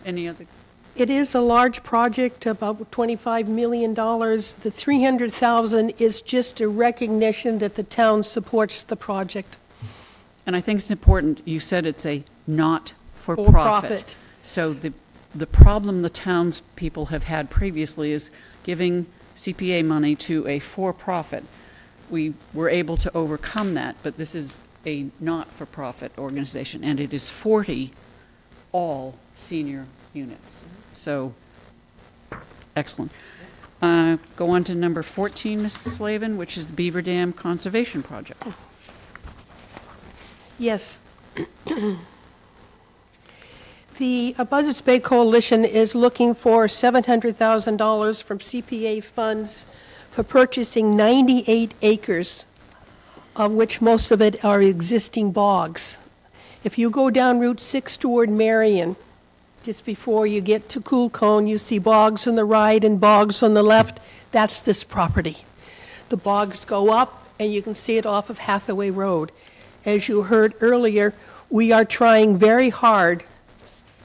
Any other? It is a large project, about $25 million. The $300,000 is just a recognition that the town supports the project. And I think it's important, you said it's a not-for-profit. For-profit. So the problem the townspeople have had previously is giving CPA money to a for-profit. We were able to overcome that, but this is a not-for-profit organization, and it is 40 all senior units. So, excellent. Go on to number 14, Mrs. Slavin, which is the Beaver Dam Conservation Project. Yes. The Buzzards Bay Coalition is looking for $700,000 from CPA funds for purchasing 98 acres, of which most of it are existing bogs. If you go down Route 6 toward Marion, just before you get to Cool Cone, you see bogs on the right and bogs on the left. That's this property. The bogs go up, and you can see it off of Hathaway Road. As you heard earlier, we are trying very hard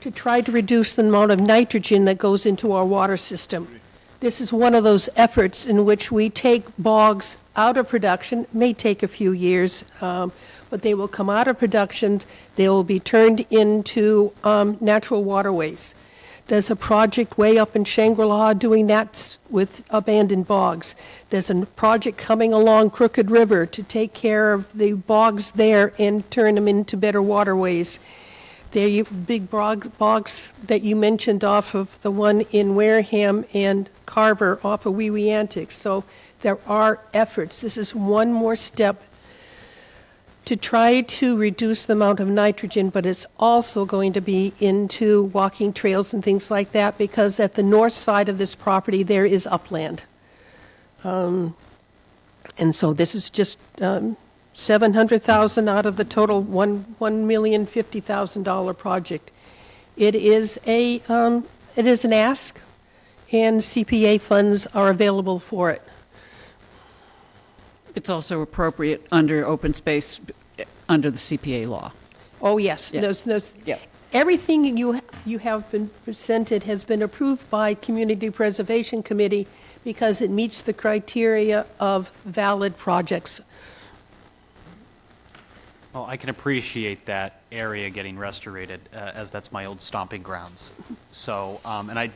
to try to reduce the amount of nitrogen that goes into our water system. This is one of those efforts in which we take bogs out of production. It may take a few years, but they will come out of production. They will be turned into natural waterways. There's a project way up in Shangri-La doing that with abandoned bogs. There's a project coming along Crooked River to take care of the bogs there and turn them into better waterways. The big bogs that you mentioned off of the one in Wareham and Carver off of Wee Wee Antics. So there are efforts. This is one more step to try to reduce the amount of nitrogen, but it's also going to be into walking trails and things like that, because at the north side of this property there is upland. And so this is just 700,000 out of the total $1,050,000 project. It is an ask, and CPA funds are available for it. It's also appropriate under open space, under the CPA law. Oh, yes. Yes. Yeah. Everything you have been presented has been approved by Community Preservation Committee because it meets the criteria of valid projects. Well, I can appreciate that area getting restorated, as that's my old stomping grounds. So, and I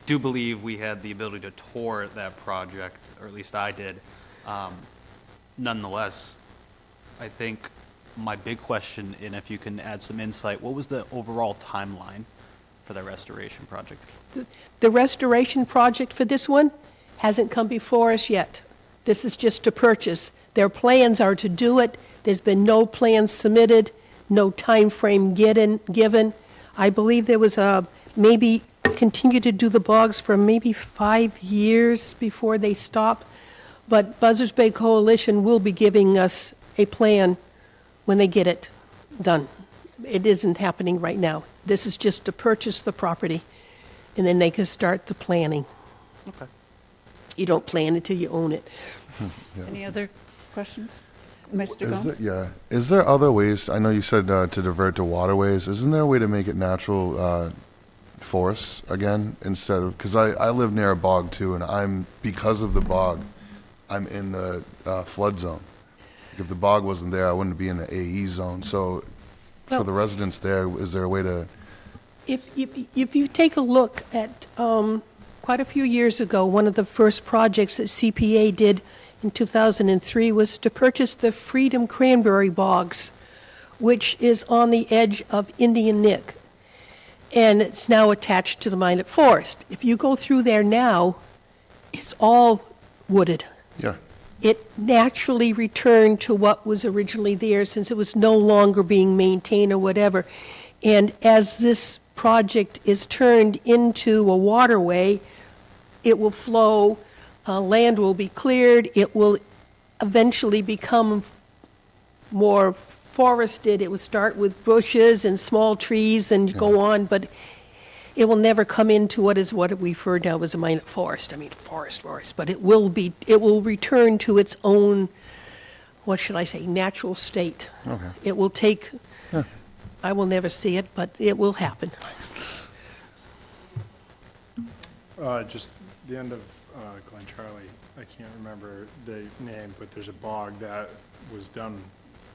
do believe we had the ability to tour that project, or at least I did. Nonetheless, I think my big question, and if you can add some insight, what was the overall timeline for the restoration project? The restoration project for this one hasn't come before us yet. This is just to purchase. Their plans are to do it. There's been no plans submitted, no time frame given. I believe there was maybe continue to do the bogs for maybe 5 years before they stop. But Buzzards Bay Coalition will be giving us a plan when they get it done. It isn't happening right now. This is just to purchase the property, and then they can start the planning. Okay. You don't plan until you own it. Any other questions? Mr. Gomes? Is there other ways? I know you said to divert to waterways. Isn't there a way to make it natural forests again instead of? Because I live near a bog too, and because of the bog, I'm in the flood zone. If the bog wasn't there, I wouldn't be in the AE zone. So, for the residents there, is there a way to? If you take a look at quite a few years ago, one of the first projects that CPA did in 2003 was to purchase the Freedom Cranberry Bogs, which is on the edge of Indian Nick, and it's now attached to the Minot Forest. If you go through there now, it's all wooded. Yeah. It naturally returned to what was originally there since it was no longer being maintained or whatever. And as this project is turned into a waterway, it will flow, land will be cleared, it will eventually become more forested. It will start with bushes and small trees and go on, but it will never come into what we refer now as a Minot forest. I mean, forest, but it will return to its own, what should I say, natural state. Okay. It will take, I will never see it, but it will happen. Just the end of Glen Charlie, I can't remember the name, but there's a bog that was done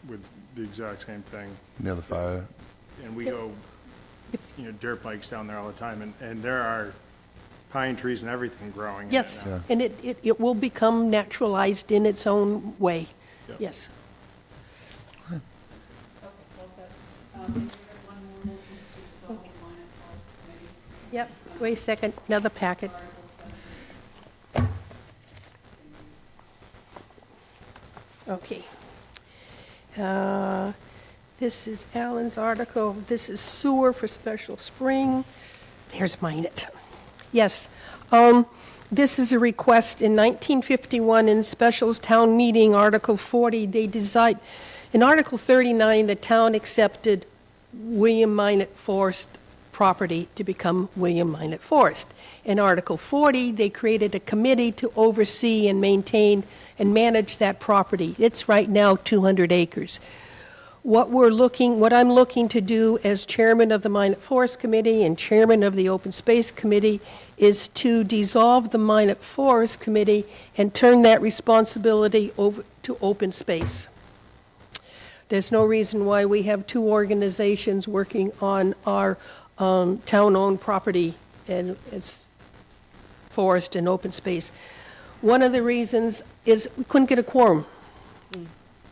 with the exact same thing. Near the fire. And we go, dirt bikes down there all the time, and there are pine trees and everything growing in it Yes, now. and it will become naturalized in its own way. Yep. Yes. Yep, wait a second, another packet. Okay. This is Alan's article. This is sewer for Special Spring. Here's Minot. Yes. This is a request in 1951 in Special Town Meeting, Article 40. They decided, in Article 39, the town accepted William Minot Forest property to become William Minot Forest. In Article 40, they created a committee to oversee and maintain and manage that property. It's right now 200 acres. What I'm looking to do as chairman of the Minot Forest Committee and chairman of the Open Space Committee is to dissolve the Minot Forest Committee and turn that responsibility over to open space. There's no reason why we have two organizations working on our town-owned property, and it's forest and open space. One of the reasons is we couldn't get a quorum.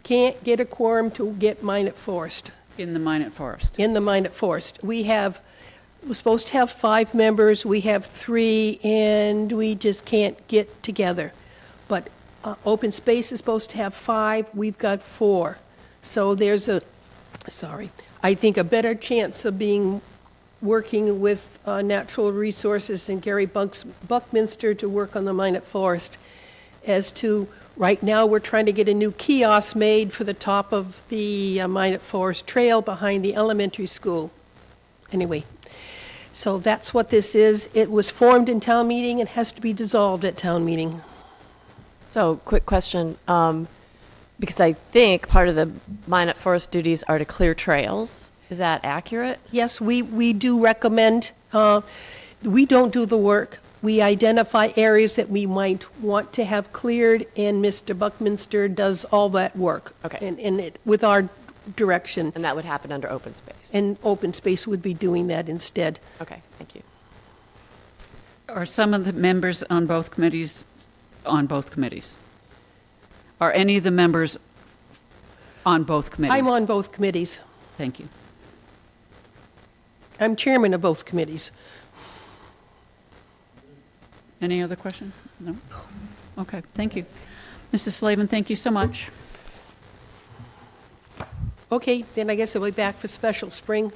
Can't get a quorum to get Minot Forest. In the Minot Forest. In the Minot Forest. We're supposed to have 5 members, we have 3, and we just can't get together. But open space is supposed to have 5, we've got 4. So there's I think a better chance of working with Natural Resources and Gary Buckminster to work on the Minot Forest as to Right now, we're trying to get a new kiosk made for the top of the Minot Forest Trail behind the elementary school. Anyway, so that's what this is. It was formed in town meeting and has to be dissolved at town meeting. So, quick question, because I think part of the Minot Forest duties are to clear trails. Is that accurate? Yes, we do recommend, we don't do the work. We identify areas that we might want to have cleared, and Mr. Buckminster does all that work. Okay. And it, with our direction. And that would happen under open space? And open space would be doing that instead. Okay, thank you. Are some of the members on both committees on both committees? Are any of the members on both committees? I'm on both committees. Thank you. I'm chairman of both committees. Any other questions? No? Okay, thank you. Mrs. Slavin, thank you so much. Okay, then I guess I'll be back for special spring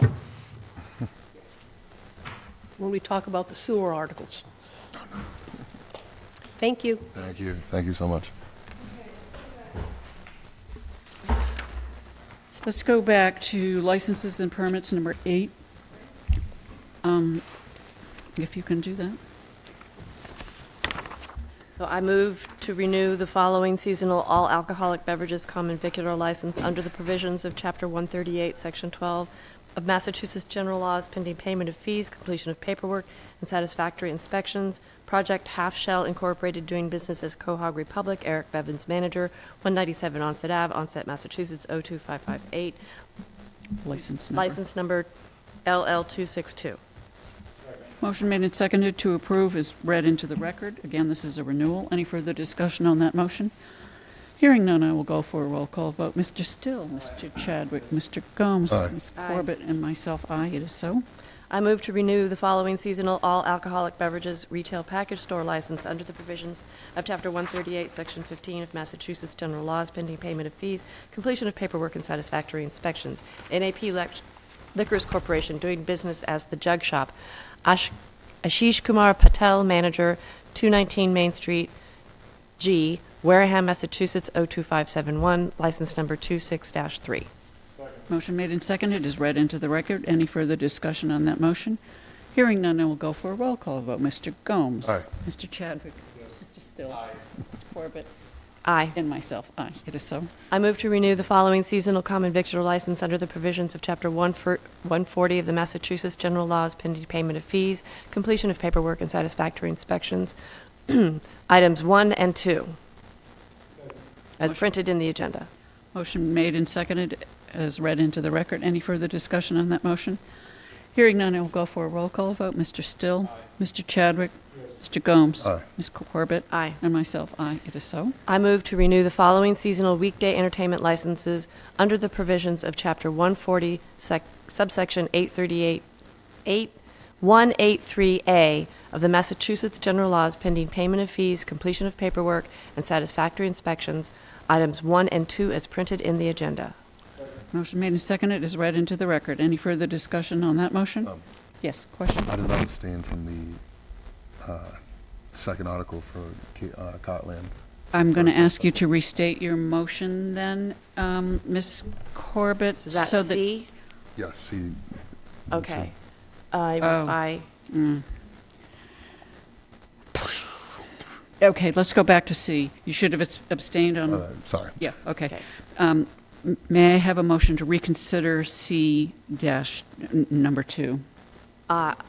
when we talk about the sewer articles. Thank you. Thank you. Thank you so much. Let's go back to licenses and permits, number 8. If you can do that. So I move to renew the following seasonal all alcoholic beverages common vicular license under the provisions of Chapter 138, Section 12 of Massachusetts General Laws pending payment of fees, completion of paperwork, and satisfactory inspections. Project Half Shell Incorporated, doing business as Cohog Republic, Eric Bevins, manager, 197 Onset Ave, Onset, Massachusetts, 02558. License number LL262. Motion made and seconded to approve is read into the record. Again, this is a renewal. Any further discussion on that motion? Hearing none, I will go for a roll call vote. Mr. Still, Mr. Chadwick, Mr. Gomes, Aye. Ms. Corbett, and myself, aye. It is so. I move to renew the following seasonal all alcoholic beverages retail package store license under the provisions of Chapter 138, Section 15 of Massachusetts General Laws pending payment of fees, completion of paperwork, and satisfactory inspections. NAP Liquors Corporation, doing business as The Jug Shop. Ashish Kumar Patel, manager, 219 Main Street, G, Wareham, Massachusetts, 02571, license number 26-3. Motion made and seconded is read into the record. Any further discussion on that motion? Hearing none, I will go for a roll call vote. Mr. Gomes. Aye. Mr. Chadwick. Mr. Still. Aye. Mrs. Corbett. Aye. And myself, aye. It is so. I move to renew the following seasonal common victular license under the provisions of Chapter 140 of the Massachusetts General Laws pending payment of fees, completion of paperwork, and satisfactory inspections. Items 1 and 2, as printed in the agenda. Motion made and seconded as read into the record. Any further discussion on that motion? Hearing none, I will go for a roll call vote. Mr. Still. Aye. Mr. Chadwick. Mr. Gomes. Aye. Ms. Corbett. Aye. And myself, aye. It is so. I move to renew the following seasonal weekday entertainment licenses under the provisions of Chapter 140, subsection 183A of the Massachusetts General Laws pending payment of fees, completion of paperwork, and satisfactory inspections. Items 1 and 2 as printed in the agenda. Motion made and seconded is read into the record. Any further discussion on that motion? Yes, question? I did not abstain from the second article for Cotland. I'm going to ask you to restate your motion then, Ms. Corbett. Is that so C? Yes, see. Okay. Okay, let's go back to C. You should have abstained on... Sorry. Yeah, okay. Okay. May I have a motion to reconsider C dash number 2?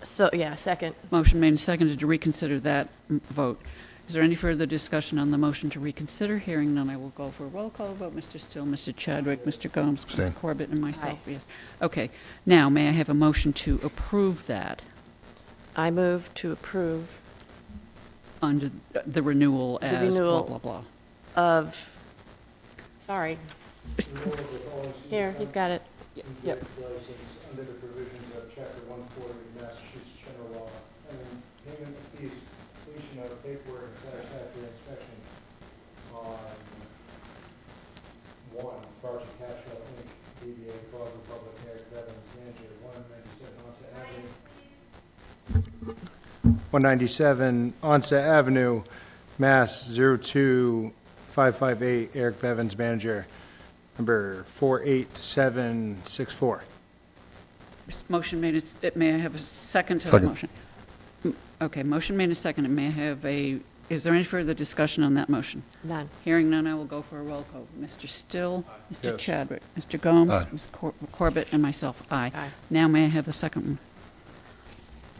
Second. Motion made and seconded to reconsider that vote. Is there any further discussion on the motion to reconsider? Hearing none, I will go for a roll call vote. Mr. Still, Mr. Chadwick, Mr. Gomes, Ms. Abstain. Corbett, and myself, Aye. yes. Okay, now, may I have a motion to approve that I move to approve under the renewal The as renewal. blah, blah, blah? of, sorry. Here, he's got it. Yep. License under the provisions of Chapter 140 of Massachusetts General Law, and payment of fees, completion of paperwork, and satisfactory inspection on 1, Project Half Shell Inc., DBA Cohog Republic, Eric Bevins, manager, 197 Onset Avenue, Mass. 02458. 558, Eric Bevins, manager. Number 48764. Motion made, may I have a second to the Second. motion? Okay, motion made and seconded. May I have is there any further discussion on that motion? None. Hearing none, I will go for a roll call. Mr. Still, Mr. Yes. Chadwick, Mr. Gomes, Aye. Ms. Corbett, and myself, aye. Aye. Now may I have the second one?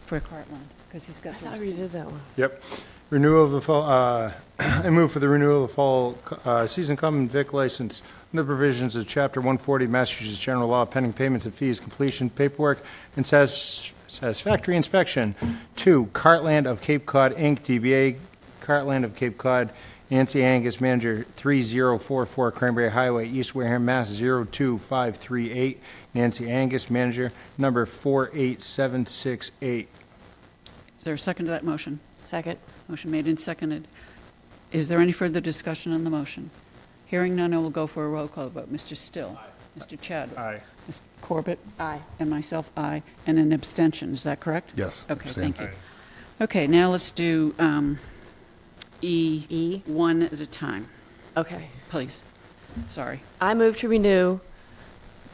For Cartland, because he's got I thought those. we did that one. Yep. Renewal of the fall, I move for the renewal of the fall season common vic license under provisions of Chapter 140 Massachusetts General Law, pending payments of fees, completion, paperwork, and satisfactory inspection. 2, Cartland of Cape Cod, Inc., DBA Cartland of Cape Cod, Nancy Angus, manager, 3044 Cranberry Highway, East Wareham, Mass. 02538. Nancy Angus, manager, number 48768. Is there a second to that motion? Second. Motion made and seconded. Is there any further discussion on the motion? Hearing none, I will go for a roll call vote. Mr. Still. Mr. Chadwick. Aye. Ms. Corbett. Aye. And myself, aye. And an abstention, is that correct? Yes. Okay, abstain. thank you. Okay, now let's do E. one at a time, Okay. please. Sorry. I move to renew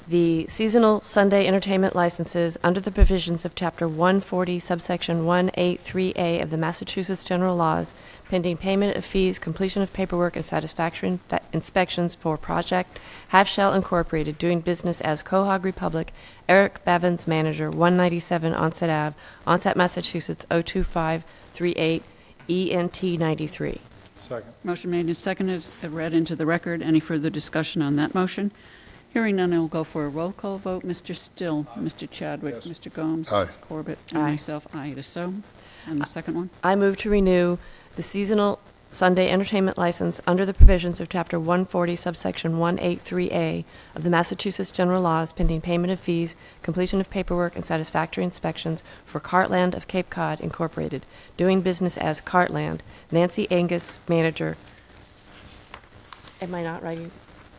the seasonal Sunday entertainment licenses under the provisions of Chapter 140, subsection 183A of the Massachusetts General Laws, pending payment of fees, completion of paperwork, and satisfactory inspections for Project Half Shell Incorporated, doing business as Cohog Republic, Eric Bevins, manager, 197 Onset Ave, Onset, Massachusetts, 02538, ENT 93. Second. Motion made and seconded, read into the record. Any further discussion on that motion? Hearing none, I will go for a roll call vote. Mr. Still, Mr. Chadwick, Yes. Mr. Gomes, Aye. Ms. Corbett, and Aye. myself, aye, it is so. And the second one? I move to renew the seasonal Sunday entertainment license under the provisions of Chapter 140, subsection 183A of the Massachusetts General Laws, pending payment of fees, completion of paperwork, and satisfactory inspections for Cartland of Cape Cod Incorporated, doing business as Cartland. Nancy Angus, manager. Am I not writing?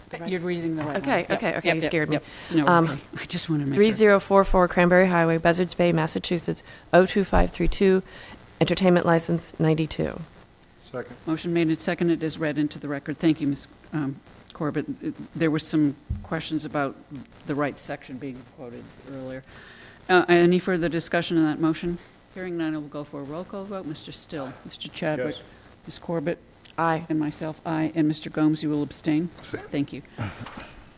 the right- You're reading the right one. Okay, Yep, okay, okay, yep, you yep, scared me. yep. No, Um, okay. I just want to make sure. 3044 Cranberry Highway, Buzzards Bay, Massachusetts, 02532, entertainment license 92. Second. Motion made and seconded is read into the record. Thank you, Ms. Corbett. There were some questions about the right section being quoted earlier. Any further discussion on that motion? Hearing none, I will go for a roll call vote. Mr. Still, Mr. Chadwick, Yes. Ms. Corbett, Aye. and myself, aye. And Mr. Gomes, you will abstain? Abstain. Thank you.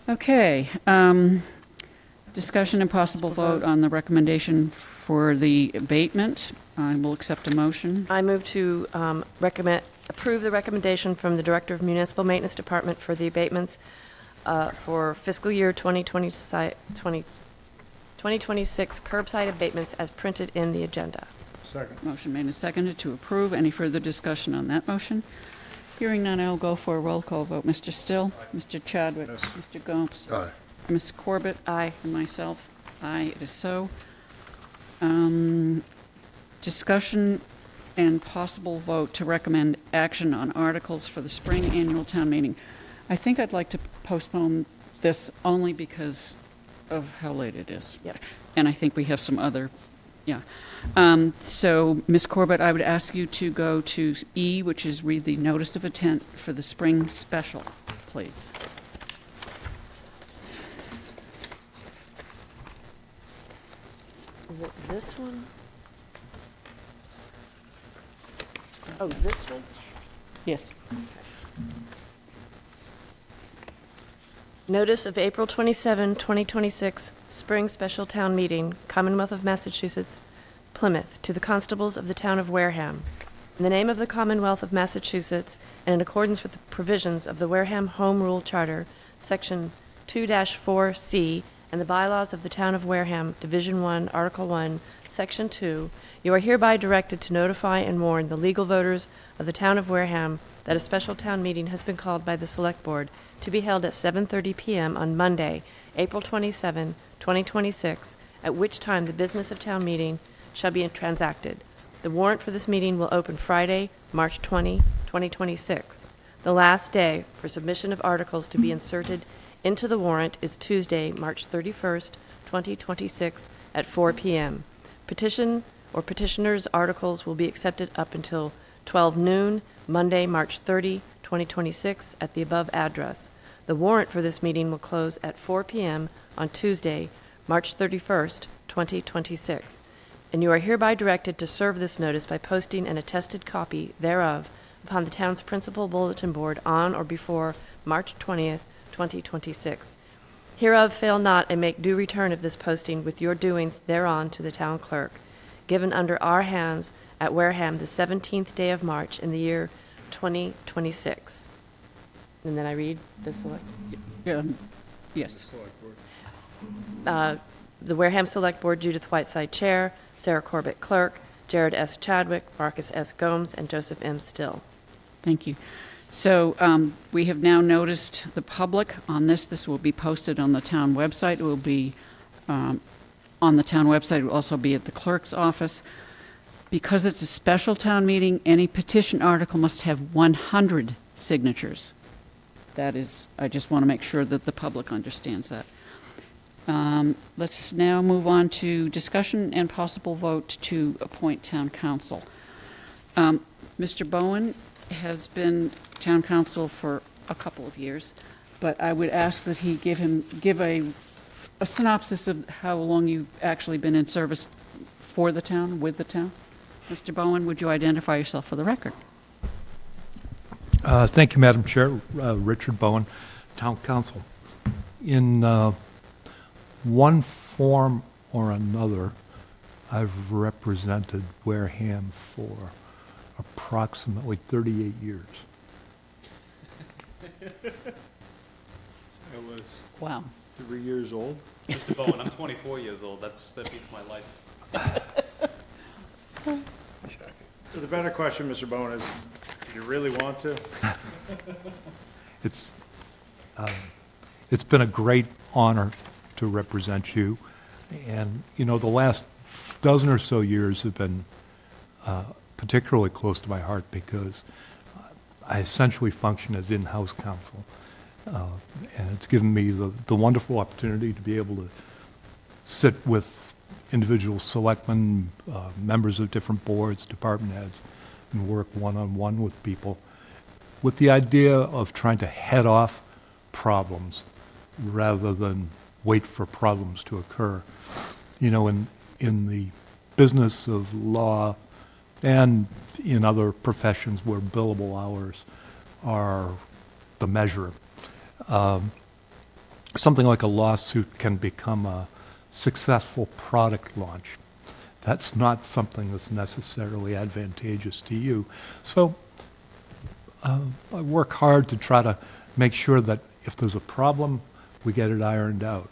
Okay. Discussion and possible vote on the recommendation for the abatement. I will accept a motion. I move to approve the recommendation from the Director of Municipal Maintenance Department for the abatements for fiscal year 2026 curbside abatements as printed in the agenda. Second. Motion made and seconded to approve. Any further discussion on that motion? Hearing none, I will go for a roll call vote. Mr. Still, Mr. Chadwick, Yes. Mr. Gomes, Aye. Ms. Corbett, Aye. and myself, aye, it is so. Discussion and possible vote to recommend action on articles for the spring annual town meeting. I think I'd like to postpone this only because of how late it is. Yep. And I think we have some other, yeah. So, Ms. Corbett, I would ask you to go to E, which is read the notice of intent for the spring special, please. Is it this one? Oh, this one? Yes. Notice of April 27, 2026, Spring Special Town Meeting, Commonwealth of Massachusetts, Plymouth, to the constables of the town of Wareham. In the name of the Commonwealth of Massachusetts, and in accordance with the provisions of the Wareham Home Rule Charter, Section 2-4C, and the bylaws of the town of Wareham, Division 1, Article 1, Section 2, you are hereby directed to notify and warn the legal voters of the town of Wareham that a special town meeting has been called by the Select Board to be held at 7:30 p.m. on Monday, April 27, 2026, at which time the business of town meeting shall be transacted. The warrant for this meeting will open Friday, March 20, 2026. The last day for submission of articles to be inserted into the warrant is Tuesday, March 31st, 2026, at 4 p.m. Petition or petitioner's articles will be accepted up until 12 noon, Monday, March 30, 2026, at the above address. The warrant for this meeting will close at 4 p.m. on Tuesday, March 31st, 2026, and you are hereby directed to serve this notice by posting an attested copy thereof upon the town's principal bulletin board on or before March 20th, 2026. Hereof fail not and make due return of this posting with your doings thereon to the town clerk, given under our hands at Wareham the 17th day of March in the year 2026. And then I read the select. Yes. Select board. The Wareham Select Board, Judith Whiteside, Chair, Sarah Corbett, Clerk, Jared S. Chadwick, Marcus S. Gomes, and Joseph M. Still. Thank you. So we have now noticed the public on this. This will be posted on the town website. It will be on the town website. It will also be at the clerk's office. Because it's a special town meeting, any petition article must have 100 signatures. That is, I just want to make sure that the public understands that. Let's now move on to discussion and possible vote to appoint town council. Mr. Bowen has been town council for a couple of years, but I would ask that he give a synopsis of how long you've actually been in service for the town, with the town. Mr. Bowen, would you identify yourself for the record? Thank you, Madam Chair. Richard Bowen, Town Council. In one form or another, I've represented Wareham for approximately 38 years. I was Wow. 3 years old. Mr. Bowen. I'm 24 years old. That beats my life. So the better question, Mr. Bowen, is, do you really want to? It's been a great honor to represent you. And, you know, the last dozen or so years have been particularly close to my heart because I essentially function as in-house counsel. And it's given me the wonderful opportunity to be able to sit with individual selectmen, members of different boards, department heads, and work one-on-one with people with the idea of trying to head off problems rather than wait for problems to occur. You know, in the business of law and in other professions where billable hours are the measure, something like a lawsuit can become a successful product launch. That's not something that's necessarily advantageous to you. So I work hard to try to make sure that if there's a problem, we get it ironed out.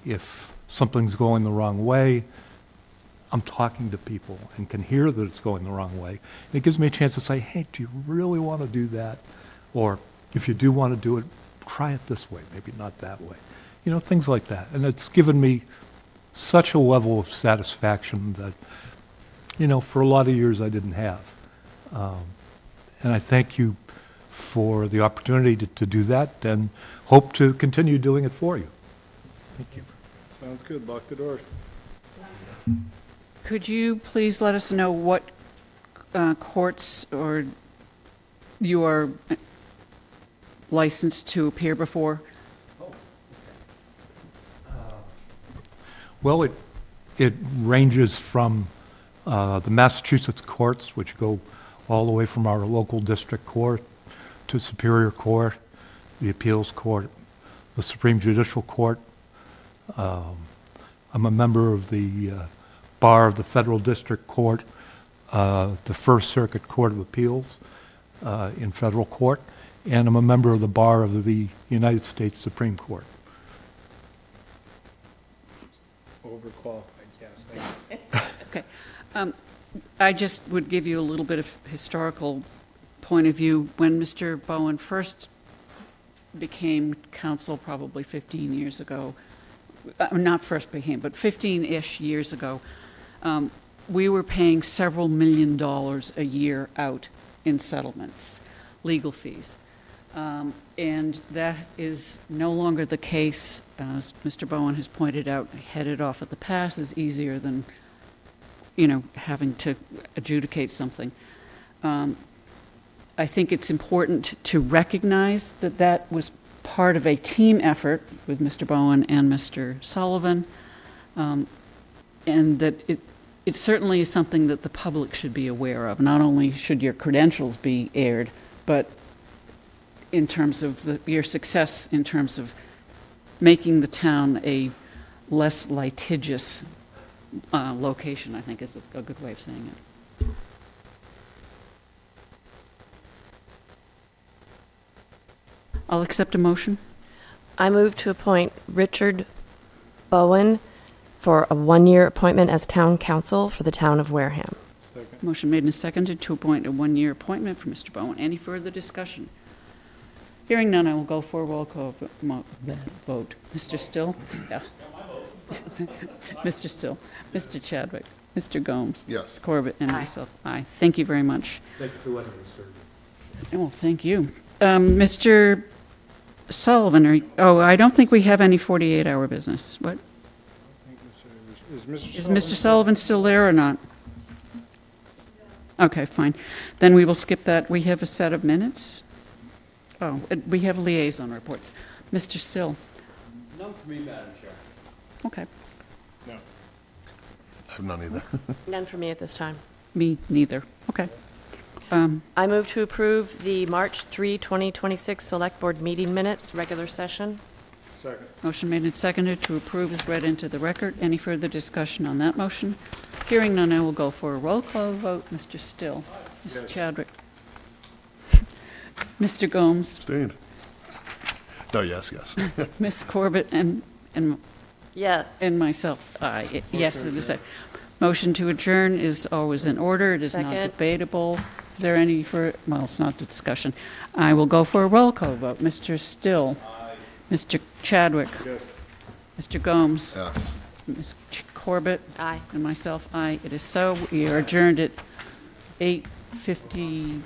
If something's going the wrong way, I'm talking to people and can hear that it's going the wrong way. And it gives me a chance to say, hey, do you really want to do that? Or if you do want to do it, try it this way, maybe not that way. You know, things like that. And it's given me such a level of satisfaction that, you know, for a lot of years I didn't have. And I thank you for the opportunity to do that and hope to continue doing it for you. Thank you. Sounds good. Lock the door. Could you please let us know what courts or you are licensed to appear before? Well, it ranges from the Massachusetts courts, which go all the way from our local district court to Superior Court, the Appeals Court, the Supreme Judicial Court. I'm a member of the Bar of the Federal District Court, the First Circuit Court of Appeals in federal court, and I'm a member of the Bar of the United States Supreme Court. Overqualified, yes. Thank you. Okay. I just would give you a little bit of historical point of view. When Mr. Bowen first became counsel, probably 15 years ago, not first became, but 15-ish years ago, we were paying several $1 million a year out in settlements, legal fees. And that is no longer the case. As Mr. Bowen has pointed out, headed off at the pass is easier than, you know, having to adjudicate something. I think it's important to recognize that that was part of a team effort with Mr. Bowen and Mr. Sullivan, and that it certainly is something that the public should be aware of. Not only should your credentials be aired, but in terms of your success in terms of making the town a less litigious location, I think is a good way of saying it. I'll accept a motion. I move to appoint Richard Bowen for a one-year appointment as town council for the town of Wareham. Second. Motion made and seconded to appoint a one-year appointment for Mr. Bowen. Any further discussion? Hearing none, I will go for a roll call vote. Mr. Still? Yeah. Mr. Still, Mr. Chadwick, Mr. Gomes. Yes. Mr. Corbett, and myself. Aye. Thank you very much. Thank you for letting me serve. Well, thank you. Mr. Sullivan, I don't think we have any 48-hour business. What? Is Mr. Sullivan still there or not? Okay, fine. Then we will skip that. We have a set of minutes. Oh, we have liaison reports. Mr. Still? None for me, Madam Chair. Okay. No. I have none either. None for me at this time. Me neither. Okay. I move to approve the March 3, 2026 Select Board meeting minutes, regular session. Second. Motion made and seconded to approve is read into the record. Any further discussion on that motion? Hearing none, I will go for a roll call vote. Mr. Still? Mr. Yes. Chadwick? Mr. Gomes? Abstained. No, yes. Ms. Corbett? And Yes. myself? Aye. Yes, it is a motion to adjourn is always in order. It is not Second. debatable. Is there any well, it's not a discussion. I will go for a roll call vote. Mr. Still? Mr. Chadwick? Yes. Mr. Gomes? Yes. Ms. Corbett? Aye. And myself, aye. It is so. We are adjourned at 8:52.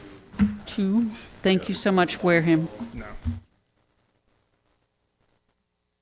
Thank you so much, Wareham. No.